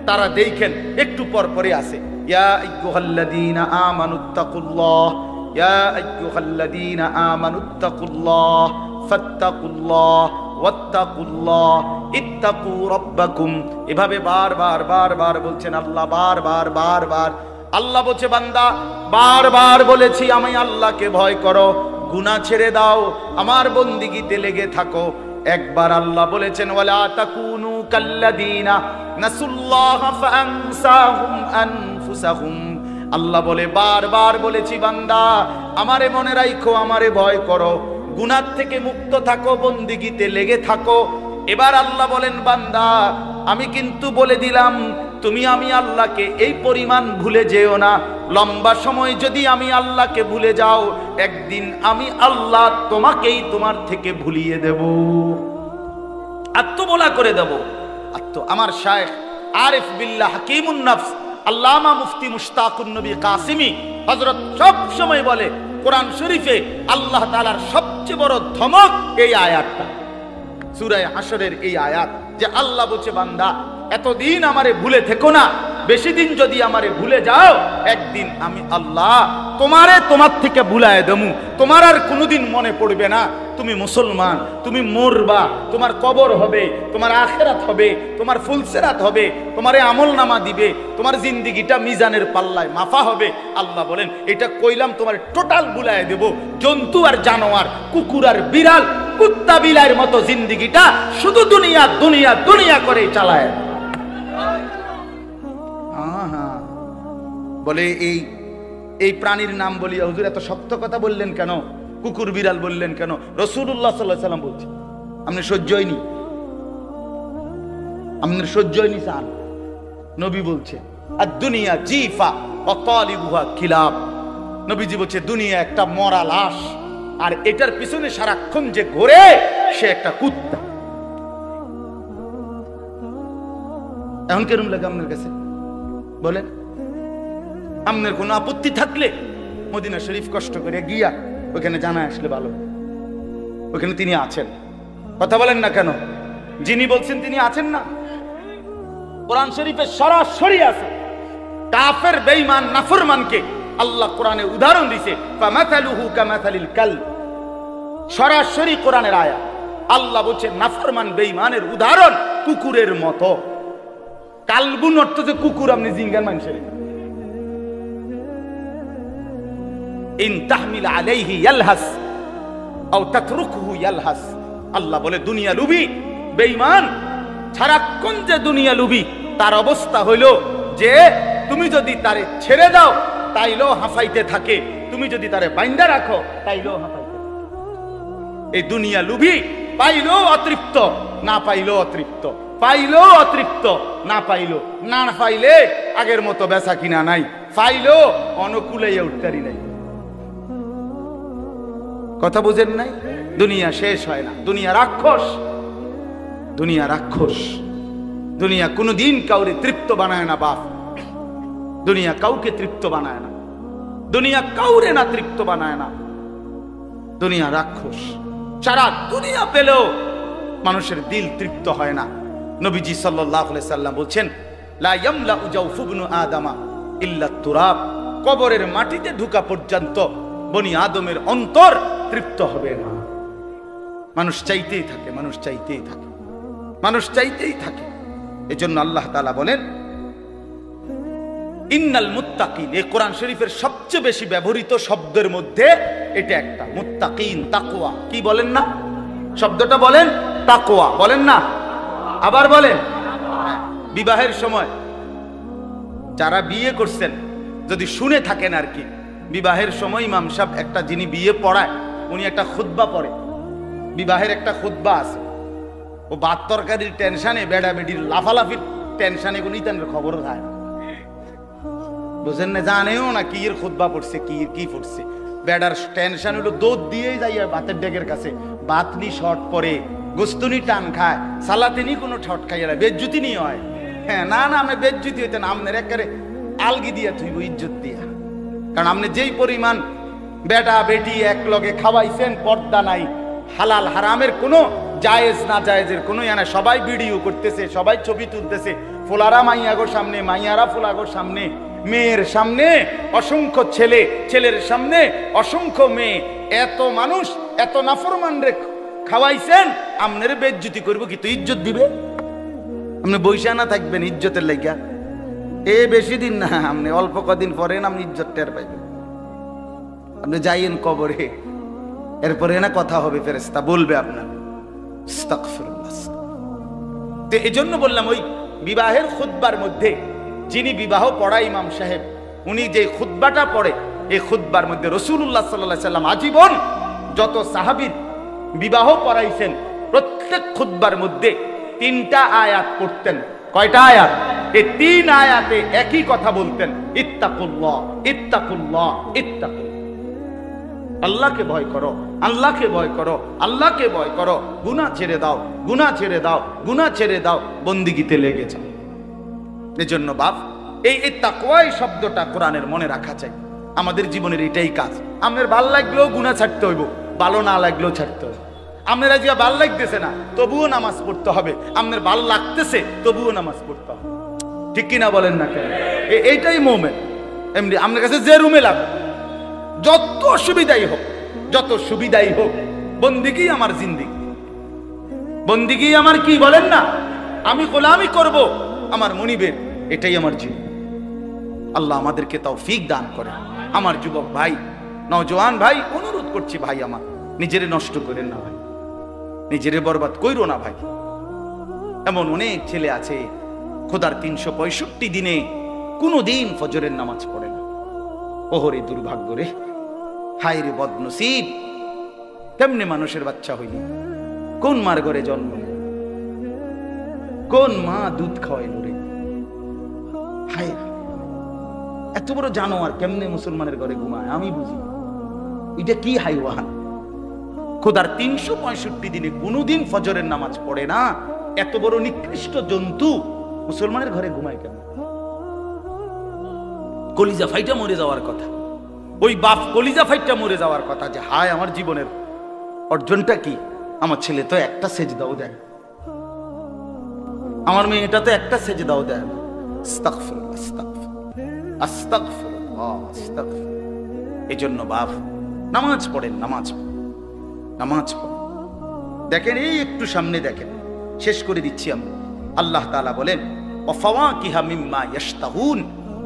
তারা দেখেন একটু পর পরে আছে, ইয়া আইয়ুহাল্লাযীনা আমানুত্তাকুল্লাহ, ইয়া আইয়ুহাল্লাযীনা আমানুত্তাকুল্লাহ ফাত্তাকুল্লাহ ওয়াত্তাকুল্লাহ ইত্তাকু রাব্বাকুম। এভাবে বারবার বলছেন আল্লাহ, বারবার আল্লাহ বলছে বান্দা বারবার বলেছি আমি আল্লাহকে ভয় করো, গুনাহ ছেড়ে দাও, আমার বন্দিগিতে লেগে থাকো। একবার আল্লাহ বলেছেন ওয়ালা তাকুনু কাল্লাযিনা নাসুল্লাহা ফাআনসাহুম আনফুসাহুম। আল্লাহ বলে বারবার বলেছি বান্দা আমারে মনে রাখো, আমারে ভয় করো, গুনাহ থেকে মুক্ত থাকো, বন্দিগিতে লেগে থাকো। এবার আল্লাহ বলেন বান্দা আমি কিন্তু বলে দিলাম তুমি আমি আল্লাহকে এই পরিমাণ ভুলে যেও না। লম্বা সময় যদি আমি আল্লাহকে ভুলে যাও, একদিন আমি আল্লাহ তোমাকেই তোমার থেকে ভুলিয়ে দেব, আত্মবোলা করে দেব। আমার শায়েখ আরিফ বিল্লাহ হাকিমুন নফস আল্লামা মুফতি মুশতাকুন নবী কাসিমি হযরত সব সময় বলে কোরআন শরীফে আল্লাহ তাআলার সবচেয়ে বড় ধমক এই আয়াতটা, সূরা হাশরের এই আয়াত, যে আল্লাহ বলছে বান্দা এতদিন আমারে ভুলে থেকো না, বেশি দিন যদি আমারে ভুলে যাও, একদিন আমি আল্লাহ তোমারে তোমার থেকে ভুলায় দেবো, তোমার আর কোনোদিন মনে পড়বে না তুমি মুসলমান, তুমি মরবা, তোমার কবর হবে, তোমার আখিরাত হবে, তোমার ফুলসেরাত হবে, তোমারে আমলনামা দিবে, তোমার জিন্দেগিটা মিজানের পাল্লায় মাফা হবে। আল্লাহ বলেন এটা কইলাম তোমার টোটাল ভুলায় দেব, জন্তু আর জানোয়ার, কুকুর আর বিড়াল, কুত্তা বিলাইয়ের মতো জিন্দেগিটা শুধু দুনিয়া দুনিয়া দুনিয়া করে চালায়। বলে এই প্রাণীর নাম বলি হুজুর এত শক্ত কথা বললেন কেন, কুকুর বিড়াল বললেন কেন? রাসূলুল্লাহ সাল্লাল্লাহু আলাইহি ওয়াসাল্লাম বলছে আপনি সহ্য হয়নি, আপনার সহ্য হয়নি সান। নবী বলছে আর দুনিয়া জিফা ওয়া তালিবুহা কিলাব। নবীজি বলছে দুনিয়া একটা মরা লাশ, আর এটার পিছনে সারাক্ষণ যে ঘোরে সে একটা কুত্তা। এখন কেরম লাগে আপনার কাছে বলেন? আপনার কোনো আপত্তি থাকলে মদিনা শরীফ কষ্ট করে গিয়া ওখানে জানা আসলে ভালো, ওখানে তিনি আছেন। কথা বলেন না কেন? যিনি বলছেন তিনি আছেন না? কোরআন শরীফে সরাসরি আছে কাফের বেঈমান নাফরমানকে আল্লাহ কোরআনে উদাহরণ দিয়েছে, ফামাথালুহু কামাথালিল কালব। সরাসরি কোরআনের আয়াত। আল্লাহ বলছে নাফরমান বেঈমানের উদাহরণ কুকুরের মতো। কালবুন অর্থ যে কুকুর, আপনি জিঙ্গার মানুষের। ইন তাহমিল আলাইহি ইয়ালহাস আও তাতরুকহু ইয়ালহাস। আল্লাহ বলে দুনিয়া লুবি বেঈমান সারাক্ষণ যে দুনিয়া লুবি, তার অবস্থা হইল যে তুমি যদি তারে ছেড়ে দাও তাইলেও হাঁফাইতে থাকে, তুমি যদি তারে বাইন্দা রাখো তাইলেও হাঁফাইতে থাকে। এই দুনিয়া লুবি পাইলেও অতৃপ্ত, না পাইলেও অতৃপ্ত, পাইলেও অতৃপ্ত, না পাইলো, না পাইলে আগের মতো বেচা কিনা নাই, পাইলেও অনুকূলে উঠতারি নাই। কথা বুঝেন নাই? দুনিয়া শেষ হয় না, দুনিয়া রাক্ষস, দুনিয়া রাক্ষস। দুনিয়া কোনোদিন কাউরে তৃপ্ত বানায় না বাপ, দুনিয়া কাউকে তৃপ্ত বানায় না, দুনিয়া কাউরে না তৃপ্ত বানায় না। দুনিয়া রাক্ষস, সারা দুনিয়া পেলেও মানুষের দিল তৃপ্ত হয় না। নবীজি সাল্লাল্লাহু আলাইহি সাল্লাম বলছেন লা ইয়ামলাউ জাওফু ইবনু আদামা ইল্লা তুরাব। কবরের মাটিতে ঢুকা পর্যন্ত বনি আদমের অন্তর তৃপ্ত হবে না। মানুষ চাইতেই থাকে, মানুষ চাইতেই থাকে, মানুষ চাইতেই থাকে। এজন্য আল্লাহ তাআলা বলেন ইন্নাল মুত্তাকিন। এই কোরআন শরীফের সবচেয়ে বেশি ব্যবহৃত শব্দের মধ্যে এটা একটা, মুত্তাকিন, তাকওয়া। কি বলেন না? শব্দটা বলেন তাকওয়া, বলেন না? আবার বলেন। বিবাহের সময় যারা বিয়ে করছেন যদি শুনে থাকেন আর কি, বিবাহের সময় ইমাম সাহেব একটা, যিনি বিয়ে পড়ায় উনি একটা খুতবা পড়ে, বিবাহের একটা খুতবা আছে। ও ভাত তরকারির টেনশনে, বেড়া বেডির লাফালাফির টেনশনে কোনো ইতানের খবর থাকে, বুঝেন না? জানেও না কি এর খুতবা পড়ছে, কি পড়ছে। বেড়ার টেনশন হলো দুধ দিয়েই যাই ভাতের ডেকের কাছে, বাতনি শর্ট পরে, গোস্তুনি টান খায়, সালাতিনি কোনো ঠট খাইয়া বেজ্জুতি নিয়ে হয়। হ্যাঁ, না না, আমি বেজ্জুতি হইতেন আপনার একেবারে আলগি দিয়া থইব, ইজ্জত দিয়া। কারণ আপনি যেই পরিমাণ বেটা বেটি এক লগে খাওয়াইছেন, পর্দা নাই, হালাল হারামের কোনো জায়েজ না জায়েজের কোনো ইয়া না। সবাই ভিডিও করতেছে, সবাই ছবি তুলতেছে, ফোলারা মাইয়াগোর সামনে, মাইয়ারা ফোলাগোর সামনে, মেয়ের সামনে অসংখ্য ছেলে, ছেলের সামনে অসংখ্য মেয়ে। এত মানুষ, এত নাফরমান রে খাওয়াইছেন, আপনার বেজ্জতি করবো কি? তো ইজ্জত দিবে? আপনি বইসা না থাকবেন ইজ্জতের লাইগা? এ বেশি দিন না, আপনি অল্প কদিন পরে আপনি ইজ্জত টের পাইবেন। আপনি যাইয়েন কবরে, এরপরে না কথা হবে, ফেরেশতা বলবে আপনার আস্তাগফিরুল্লাহ। তো এই জন্য বললাম ওই বিবাহের খুতবার মধ্যে যিনি বিবাহ পড়ায় ইমাম সাহেব, উনি যে খুতবাটা পড়ে এই খুতবার মধ্যে রাসূলুল্লাহ সাল্লাল্লাহু আলাইহি সাল্লাম আজীবন যত সাহাবীর বিবাহ পড়াইছেন প্রত্যেক খুতবার মধ্যে 3টা আয়াত পড়তেন। কয়টা আয়াত? এই 3 আয়াতে একই কথা বলতেন, ইত্তাকুল্লাহ ইত্তাকুল্লাহ ইত্তাকুল্লাহ। আল্লাহকে ভয় করো, আল্লাহকে ভয় করো, আল্লাহকে ভয় করো, গুনাহ ছেড়ে দাও, গুনাহ ছেড়ে দাও, গুনাহ ছেড়ে দাও, বন্দিগিতে লেগে যাও। এজন্য বাপ এই তাকওয়াই শব্দটা কোরআনের মনে রাখা চাই। আমাদের জীবনের এটাই কাজ। আপনার ভাল লাগলেও গুনাহ ছাড়তে হইব, ভালো না লাগলেও ছাড়তে হবে। আপনার আজ ভাল লাগতেছে না তবুও নামাজ পড়তে হবে, আপনার ভাল লাগতেছে তবুও নামাজ পড়তে হবে। ঠিক কিনা বলেন না কেন? এইটাই মোমেন্ট। এমনি আপনার কাছে যে রুমে লাগে যত সুবিধাই হোক, যত সুবিধাই হোক, বন্দিগি আমার জিন্দিগি, বন্দিগি আমার কি বলেন না, আমি গোলামি করব আমার মনিবের, এটাই আমার জীবন। আল্লাহ আমাদেরকে তৌফিক দান করে। আমার যুবক ভাই, নওজোয়ান ভাই, অনুরোধ করছি ভাই, আমার নিজেরে নষ্ট করেন না ভাই, নিজেরে বরবাদ কইরো না ভাই। এমন অনেক ছেলে আছে খোদার 365 দিনে কোনোদিন ফজরের নামাজ পড়ে না। ওহরে দুর্ভাগ্য রে, হায় রে বদনসিব, কেমনে মানুষের বাচ্চা হইলি, কোন মার ঘরে জন্ম, কোন মা দুধ খাওয়াইল রে, হায় এত বড় জানোয়ার কেমনে মুসলমানের ঘরে ঘুমায় আমি বুঝি। এটা কি হাইওয়ান? খোদার 365 দিনে কোনোদিন ফজরের নামাজ পড়ে না, এত বড় নিকৃষ্ট জন্তু মুসলমানের ঘরে ঘুমায় কেন? কলিজা ফাইটা মরে যাওয়ার কথা, ওই বাপ কলিজা ফাইটা মরে যাওয়ার কথা যে হায় আমার জীবনের অর্জনটা কি, আমার ছেলে তো একটা সেজদাও দেয়, আমার মেয়েটা তো একটা সেজদাও দেয়। আস্তাগফিরুল্লাহ আস্তাগফিরুল্লাহ আস্তাগফিরুল্লাহ আস্তাগফিরুল্লাহ। এজন্য বাপ নামাজ পড়েন, নামাজ নামাজ পড়েন। দেখেন এই একটু সামনে দেখেন, শেষ করে দিচ্ছি আমরা। আল্লাহ তাআলা বলেন ওয়াফাওয়াকিহা মিম্মা ইয়াশতাহুন,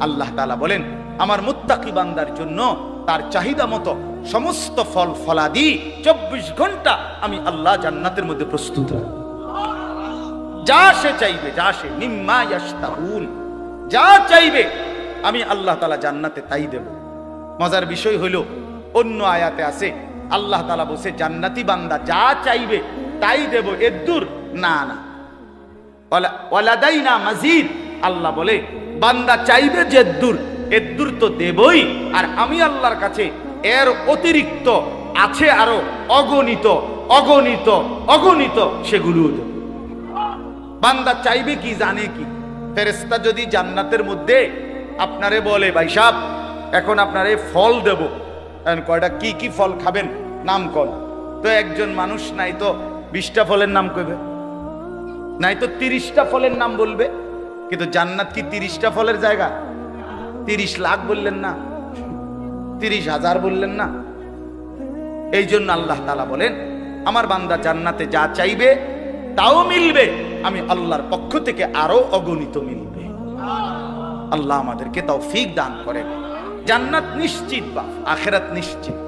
আল্লাহ তাআলা বলেন আমার মুত্তাকি বান্দার জন্য তার চাহিদা মতো সমস্ত ফল ফলাদি 24 ঘন্টা আমি আল্লাহ জান্নাতের মধ্যে প্রস্তুত রাখি। যা সে চাইবে, যা সে মিম্মা ইয়াশতাহুন, যা চাইবে আমি আল্লাহ তাআলা জান্নাতে তাই দেব। মজার বিষয় হলো অন্য আয়াতে আছে আল্লাহ তাআলা বলছে জান্নাতি বান্দা যা চাইবে তাই দেব, এদ্দুর না না, ওয়ালাদাইনা মাজিদ। আল্লাহ বলে বান্দা চাইবে যে এদ্দুর তো দেবই, আর আমি আল্লাহর কাছে এর অতিরিক্ত আছে আরো অগণিত অগণিত অগণিত, সেগুলো দেব। বান্দা চাইবে কি জানে কি? ফেরেশতা যদি জান্নাতের মধ্যে আপনারে বলে ভাই সাহেব এখন আপনারে ফল দেব, কয়টা কি কি ফল খাবেন নাম কর, তো একজন মানুষ নাই তো 20টা ফলের নাম কইবে, নাই তো 30টা ফলের নাম বলবে। কিন্তু জান্নাত কি 30টা ফলের জায়গা? 30 লাখ বললেন না, 30,000 বললেন না। এই জন্য আল্লাহ তাআলা বলেন আমার বান্দা জান্নাতে যা চাইবে তাও মিলবে, আমি আল্লাহর পক্ষ থেকে আরো অগণিত মিলবে। আল্লাহ আমাদেরকে তৌফিক দান করেন। জান্নাত নিশ্চিত বা আখিরাত নিশ্চিত,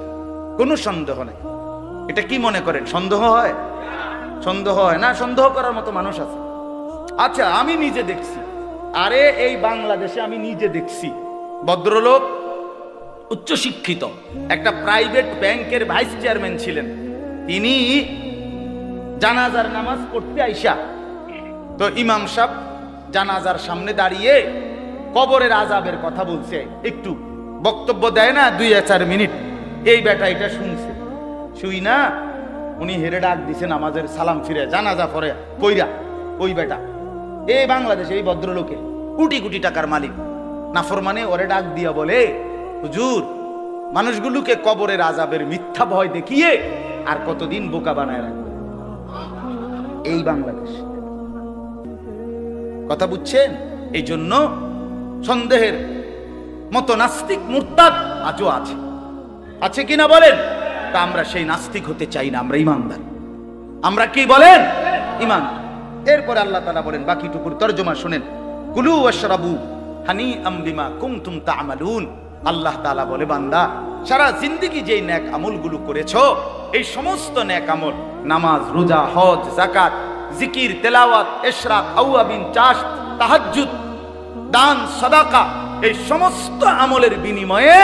কোনো সন্দেহ নেই। এটা কি মনে করেন সন্দেহ হয়? সন্দেহ হয় না, সন্দেহ করার মতো মানুষ আছে। আচ্ছা আমি নিজে দেখছি, আরে এই বাংলাদেশে আমি নিজে দেখছি ভদ্রলোক উচ্চশিক্ষিত একটা প্রাইভেট ব্যাংকের ভাইস চেয়ারম্যান ছিলেন। তিনি জানাজার নামাজ পড়তে আইসা তো ইমাম সাহেব জানাজার সামনে দাঁড়িয়ে কবরের আযাবের কথা বলছে, একটু বক্তব্য দেয় না 2-4 মিনিট, এই বেটা এটা শুনছে, শুই না উনি হেরে ডাক দিছে নামাজের সালাম ফিরে জানাজা পরে কইরা। ওই বেটা এই বাংলাদেশে এই ভদ্রলোকে কোটি কোটি টাকার মালিক, নাফরমানে ওরে ডাক দিয়া বলে হুজুর মানুষগুলোকে কবরের আযাবের মিথ্যা ভয় দেখিয়ে আর কতদিন বোকা বানায় রাখবে। এই বাংলাদেশ, কথা বুঝছেন? এই জন্য সন্দেহের মতো নাস্তিক মুরতাদ আজও আছে, আছে কিনা বলেন? তা আমরা সেই নাস্তিক হতে চাই না, আমরা ঈমানদার। আমরা কি বলেন? ঈমান। এরপরে আল্লাহ তাআলা বলেন বাকিটুকুর তরজমা শুনেন, কুলু ওয়াশরাবু হানিআম বিমা কুনতুম তা'মালুন। আল্লাহ তাআলা বলে, বান্দা সারা জিন্দেগি যেই নেক আমলগুলো করেছো, এই সমস্ত নেক আমল, নামাজ, রোজা, হজ, যাকাত, জিকির, তেলাওয়াত, ইশরাক, আওয়াবিন, চাষ, তাহাজ্জুদ, দান, সাদাকা, এই সমস্ত আমলের বিনিময়ে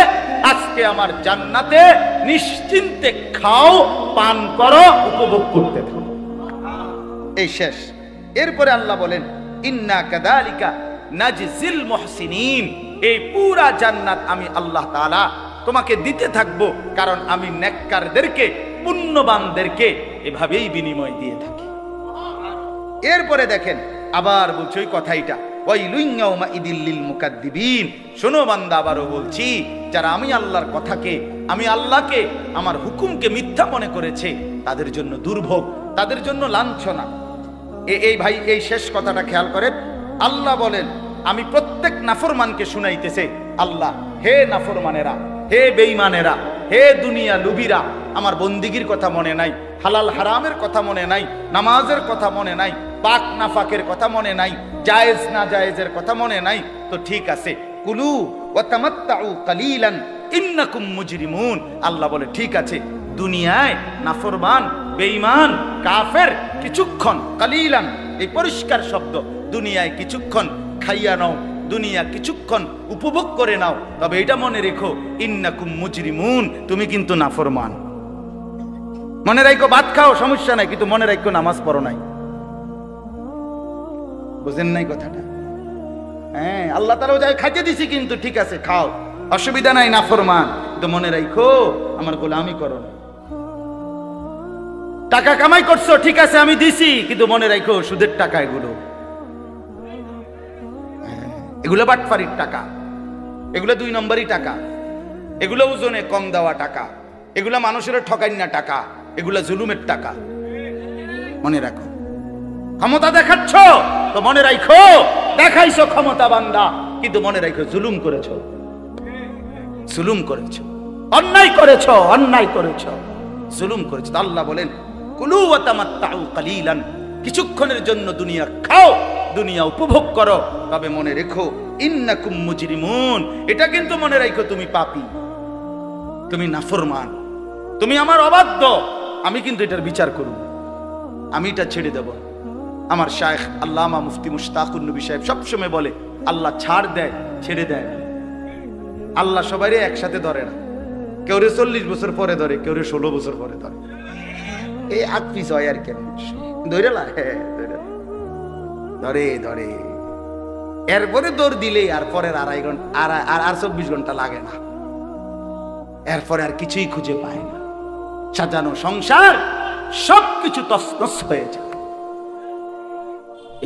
আজকে আমার জান্নাতে নিশ্চিন্তে খাও, পান করো, উপভোগ করতে থাকো। এই শেষ। এরপরে আল্লাহ বলেন, ইন্না কাযালিকা নাজজিল মুহসিনিন। এই পুরা জান্নাত আমি আল্লাহ তাআলা তোমাকে দিতে থাকবো, কারণ আমি নেককারদেরকে, পুণ্যবানদেরকে এভাবেই বিনিময় দিয়ে থাকি। এরপরে দেখেন আবার বলছে ওই কথাইটা, ওয়াইলুন ইয়াউমাইদিল লিল মুকাদ্দিবিন। শোনো বান্দা, আবারও বলছি, যারা আমি আল্লাহর কথাকে, আমি আল্লাহকে, আমার হুকুমকে মিথ্যা মনে করেছে, তাদের জন্য দুর্ভোগ, তাদের জন্য লাঞ্ছনা। এই ভাই, এই শেষ কথাটা খেয়াল করেন। আল্লাহ বলেন, আমি প্রত্যেক নাফরমানকে শুনাইতেছে, আল্লাহ, হে নাফরমানেরা, হে বেঈমানেরা, হে দুনিয়া লুবিরা, আমার বন্দিগির কথা মনে নাই, হালাল হারামের কথা মনে নাই, নামাজের কথা মনে নাই, পাক নাফাকের কথা মনে নাই, জায়েজ না জায়েজের কথা মনে নাই, তো ঠিক আছে, কুলু ওয়া তামাত্তাউ কালিলান ইন্নাকুম মুজরিমুন। আল্লাহ বলে, ঠিক আছে, দুনিয়ায় নাফরমান, বেঈমান, কাফের কিছুক্ষণ, কালিলান এই পরিষ্কার শব্দ, দুনিয়ায় কিছুক্ষণ খাইয়া নাও, দুনিয়া কিছুক্ষণ উপভোগ করে নাও, তবে এটা মনে রেখো, ইন্নাকুম মুজরিমুন, তুমি কিন্তু নাফরমান। মনে রাখো, ভাত খাও, সমস্যা নাই, কিন্তু মনে রাখো নামাজ পড়ো নাই। বুঝেন নাই কথাটা? হ্যাঁ, আল্লাহ তাআলা যাই খাইতে দিছি, কিন্তু ঠিক আছে খাও, অসুবিধা নাই, নাফরমান, কিন্তু মনে রাখো আমার গোলামি করো না। টাকা কামাই করছো, ঠিক আছে আমি দিছি, কিন্তু মনে রাখো সুদের টাকা এগুলো, এগুলো বাটফারির টাকা, এগুলো 2 নম্বরই টাকা, এগুলো ওজনে কম দেওয়া টাকা, এগুলো মানুষের ঠকাইনা টাকা, এগুলো জুলুমের টাকা। মনে রাখো, ক্ষমতা দেখাচ্ছ তো মনে রাখো দেখাইছো ক্ষমতা বান্দা, কিন্তু মনে রাখো জুলুম করেছো, জুলুম করেছো, অন্যায় করেছো, অন্যায় করেছো, জুলুম করেছো। আল্লাহ বলেন, কুলু ওয়া তামাত্তাউ কালিলান, কিছুক্ষণের জন্য দুনিয়া খাও, দুনিয়া উপভোগ করো, তবে মনে রেখো ইন্নাকুম মুজরিমুন, এটা কিন্তু মনে রাখো তুমি পাপী, তুমি নাফরমান, তুমি আমার অবাধ্য, আমি কিন্তু এটার বিচার করব, আমি এটা ছেড়ে দেব। আমার শায়েখ আল্লামা মুফতি মুশতাকুন নবী সাহেব সবসময় বলে, আল্লাহ ছাড় দেয়, ছেড়ে দেয় না। আল্লাহ সবাই একসাথে ধরে না, কেউ 40 বছর পরে ধরে, কেউ 16 বছর পরে ধরে, এই আগ পিছ হয় আর কেন, ধরে ধরে ধরে এরপরে দৌড় দিলে আর পরের 2.5 ঘন্টা আর 24 ঘন্টা লাগে না, এরপরে আর কিছুই খুঁজে পায় না, সাজানো সংসার সবকিছু তছনছ হয়ে যায়।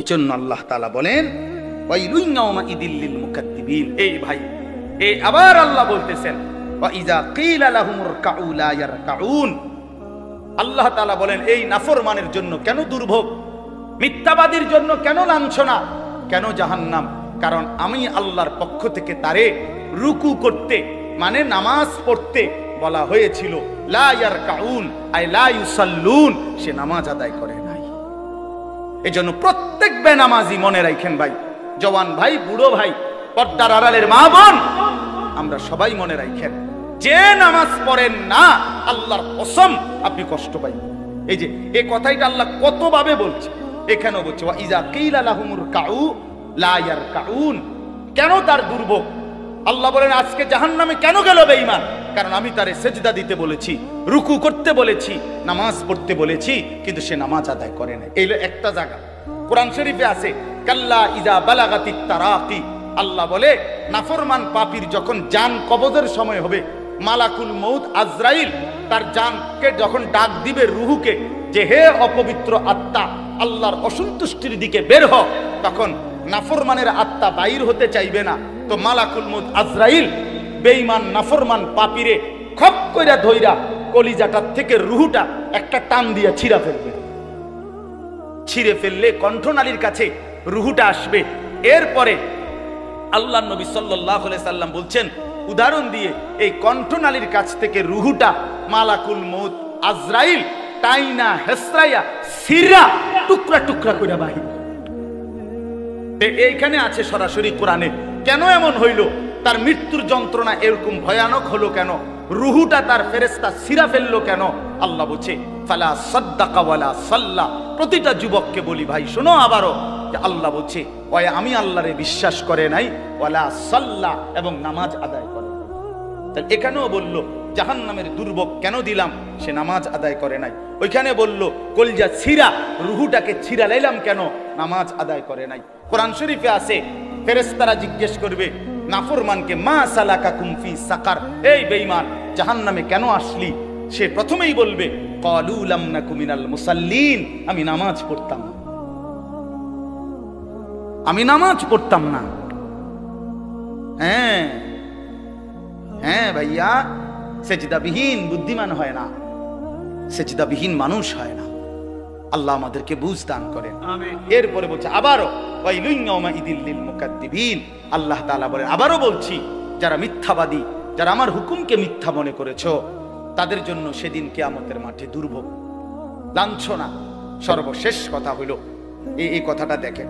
এজন্য আল্লাহ তাআলা বলেন, ওয়াইলুন ইয়াউমাইদিল লিল মুকাদ্দিবিন। এই ভাই, এই আবার আল্লাহ বলতেছেন, ওয়া ইযা কিলা লাহুমুর কাউ লা ইয়ারকাউন। আল্লাহ তাআলা বলেন, এই নাফরমানের জন্য কেন দুর্ভোগ, মিথ্যাবাদীর জন্য কেন লাঞ্ছনা, কেন জাহান্নাম? কারণ আমি আল্লাহর পক্ষ থেকে তারে রুকু করতে, মানে নামাজ পড়তে বলা হয়েছিল, লা ইয়ারকাউন আই লা ইউসাল্লুন, সে নামাজ আদায় করে নাই। এজন্য প্রত্যেক বেনামাজি মনে রাখেন ভাই, জওয়ান ভাই, বুড়ো ভাই, পর্দার আড়ালের মা বোন, আমরা সবাই মনে রাখেন, যে নামাজ পড়েন না, আল্লাহর কসম আপনি কষ্ট পাইবেন। এই যে এই কথাইটা আল্লাহ কতভাবে বলছে, এখানেও বলছে, ওয়া ইযা কিলা লাহুমুর কাউ লা ইয়ারকাউন। কেন তার দুর্ভোগ? আল্লাহ বলেন, আজকে জাহান্নামে কেন গেল বেঈমান? কারণ আমি তারে সেজদা দিতে বলেছি, রুকু করতে বলেছি, নামাজ পড়তে বলেছি, কিন্তু সে নামাজ আদায় করে না। এই একটা জায়গা কোরআন শরীফে আছে, কাল্লা ইযা বালাগাতিত তারাকি। আল্লাহ বলে, নাফরমান পাপীর যখন জান কবজের সময় হবে, মালাকুল মউত আজরাইল তার জানকে যখন ডাক দিবে, রুহুকে, যে হে অপবিত্র আত্মা, আল্লাহর অসন্তুষ্টির দিকে বের হ, তখন নাফরমানের আত্মা বাইর হতে চাইবে না, তো মালাকুল মউত আজরাইল বেঈমান নাফরমান পাপীরে খপ কইরা ধইরা কলিজাটার থেকে রুহুটা একটা টান দিয়া ছিঁড়া ফেলবে। ছিঁড়ে ফেললে কণ্ঠনালীর কাছে রুহুটা আসবে। এরপরে আল্লাহ নবী সাল্লাল্লাহু আলাইহি সাল্লাম বলছেন উদাহরণ দিয়ে, এই কণ্ঠনালীর কাছ থেকে রুহুটা মালাকুল মউত আজরাইল টাইনা হেসরাইয়া সিরা টুকরা টুকরা করে বাহির। এইখানে আছে সরাসরি কোরআনে, কেন এমন হইল, তার মৃত্যুর যন্ত্রণা এরকম ভয়ানক হলো কেন, রুহুটা তার ফেরেশতা ছিঁড়া ফেললো কেন? আল্লাহ বলছে ফালা সাদ্দাকা ওয়ালা সাল্লা। প্রতিটা যুবককে বলি ভাই শোনো আবারও, যে আল্লাহ বলছে ওয়া আমি আল্লাহরে বিশ্বাস করে নাই, ওয়ালা সাল্লা এবং নামাজ আদায় করে। তাহলে এখানেও বলল জাহান্নামের দুর্ভোগ কেন দিলাম, সে নামাজ আদায় করে নাই। ওইখানে বলল কলজা ছিঁড়া, রুহুটাকে ছিঁড়া লাইলাম কেন, নামাজ আদায় করে নাই। কোরআন শরীফে আছে ফেরেশতারা জিজ্ঞেস করবে নাফরমানকে, মা সালাকাকুম ফি সাকার, এই বেঈমান জাহান্নামে কেন আসলি? সে প্রথমেই বলবে ক্বালু লাম নাকু মিনাল মুসাল্লিন, আমি নামাজ পড়তাম না, আমি নামাজ পড়তাম না। হ্যাঁ হ্যাঁ ভাইয়া, সেজদাবিহীন বুদ্ধিমান হয় না, সেজদাবিহীন মানুষ হয় না। আল্লাহ আমাদেরকে বুঝ দান করেন। এরপরে বলছে আবারও ওয়াইলুন ইয়াউমাইযিল লিল মুকাদ্দিবিন, আল্লাহ তাআলা বলেন আবারও বলছি, যারা মিথ্যাবাদী, যারা আমার হুকুমকে মিথ্যা মনে করেছো, তাদের জন্য সেদিন কিয়ামতের মাঠে দুর্ভোগ, লাঞ্ছনা। সর্বশেষ কথা হইল এই কথাটা দেখেন,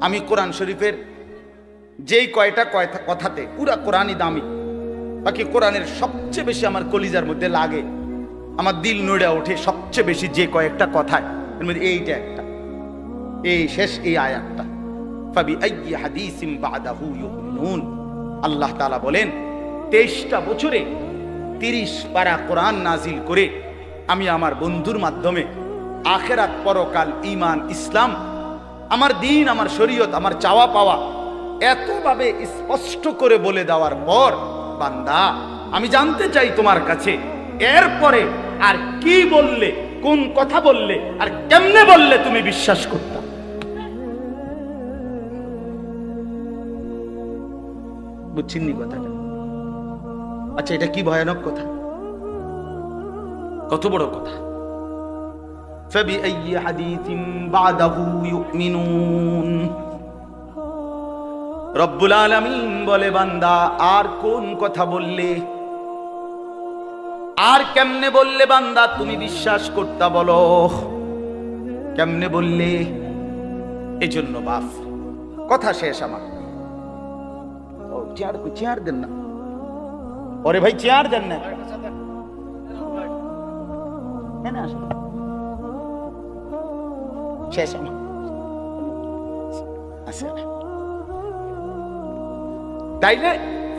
আমি কোরআন শরীফের যেই কয়টা কথাতে পুরা কোরআনই দামি, বাকি কোরআনের সবচেয়ে বেশি আমার কলিজার মধ্যে লাগে, আমার দিল নড়ে ওঠে সবচেয়ে বেশি যে কয়েকটা কথায়, এর মধ্যে এইটা একটা, এই শেষ এই আয়াতটা, ফাবি আইয়ি হাদিসিম বাদাহু ইউমিনুন। আল্লাহ তাআলা বলেন 23টা বছরে 30 পারা কোরআন নাজিল করে আমি আমার বন্ধুর মাধ্যমে আখিরাত, পরকাল, ঈমান, ইসলাম, আমার দ্বীন, আমার শরীয়ত, আমার চাওয়া পাওয়া এতভাবে স্পষ্ট করে বলে দেওয়ার পর, বান্দা আমি জানতে চাই তোমার কাছে, এরপরে আর কি বললে, কোন কথা বললে আর কেমনে বললে তুমি বিশ্বাস করতা? বুঝছেননি কথাটা? আচ্ছা, এটা কি ভয়ানক কথা, কত বড় কথা। ফাবিআইয়ি হাদিসিন বাদাহু ইউমিনুন। রব্বুল আলামিন বলে বান্দা আর কোন কথা বললে, আর কেমনে বললে বান্দা তুমি বিশ্বাস করতা, বলো কেমনে বললে? এজন্য বাপ কথা শেষ আমার। ও চেয়ার দেন না, ওরে ভাই চেয়ার দেন না, শেষ আমার। তাইলে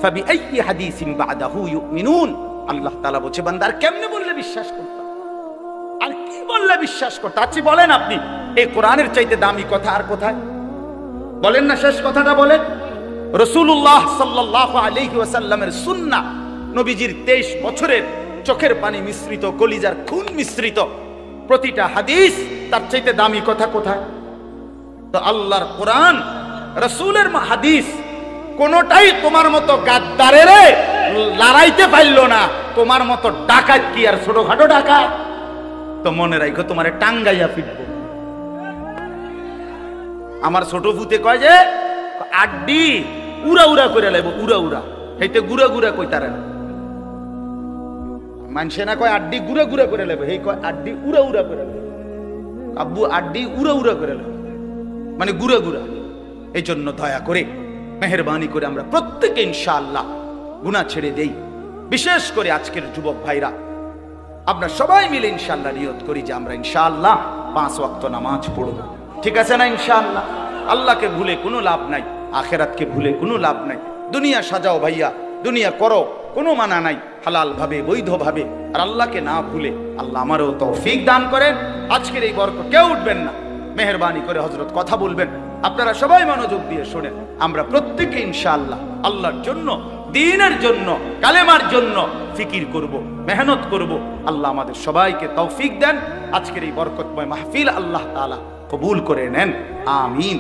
ফাবিআইয়ি হাদিসিন বাদাহু ইউমিনুন, আল্লাহ তাআলা বলছে বান্দা আর কেমনে বললে বিশ্বাস করতা, আর কি বললে বিশ্বাস করতা? আচ্ছা বলেন আপনি, এই কোরআনের চাইতে দামি কথা আর কোথায়? বলেন না, শেষ কথাটা বলেন। রাসূলুল্লাহ সাল্লাল্লাহু আলাইহি ওয়াসাল্লামের সুন্নাহ, নবীজির 23 বছরের চোখের পানি মিশ্রিত, কলিজার খুন মিশ্রিত প্রতিটা হাদিস, তার চাইতে দামি কথা কোথায়? তো আল্লাহর কোরআন, রাসূলের হাদিস কোনটাই তোমার মতো গাদ্দারের লড়াইতে পারলো না। তোমার মতো ডাকাত কি আর ছোটখাটো ডাকাত? তো মনে রাখো, তোমার টাঙ্গাইয়া ফিরবো। আমার ছোট ভূতে কয় যে আড্ডি উড়া উড়া করে লাইব, উড়া উড়া, হেইতে গুড়া গুড়া কই তারা মানুষে না কয় আড্ডি গুড়া গুড়া করে লাইব, হেই কয় আড্ডি উড়া উড়া করে লাইব। আব্বু আড্ডি উড়া উড়া করে লাইব মানে গুড়া গুড়া। এই জন্য দয়া করে মেহেরবানি করে আমরা প্রত্যেকে ইনশাআল্লাহ গুনাহ ছেড়ে দেই। বিশেষ করে আজকের যুবক ভাইরা, আমরা সবাই মিলে ইনশাআল্লাহ নিয়ত করি যে আমরা ইনশাআল্লাহ 5 ওয়াক্ত নামাজ পড়ব। ঠিক আছে না? ইনশাআল্লাহ। আল্লাহকে ভুলে কোনো লাভ নাই, আখেরাতকে ভুলে কোনো লাভ নাই। দুনিয়া সাজাও ভাইয়া, দুনিয়া করো, কোনো মানা নাই, হালাল ভাবে, বৈধ ভাবে, আর আল্লাহকে না ভুলে। আল্লাহ আমারও তৌফিক দান করেন। আজকের এই বরকত কেউ উঠবেন না, মেহেরবানি করে হযরত কথা বলবেন, আপনারা সবাই মনোযোগ দিয়ে শোনেন। আমরা প্রত্যেকে ইনশাআল্লাহ আল্লাহর জন্য, দ্বীনের জন্য, কালেমার জন্য ফিকির করব, মেহনত করব। আল্লাহ আমাদের সবাইকে তৌফিক দেন। আজকের এই বরকতময় মাহফিল আল্লাহ তাআলা কবুল করে নেন, আমিন।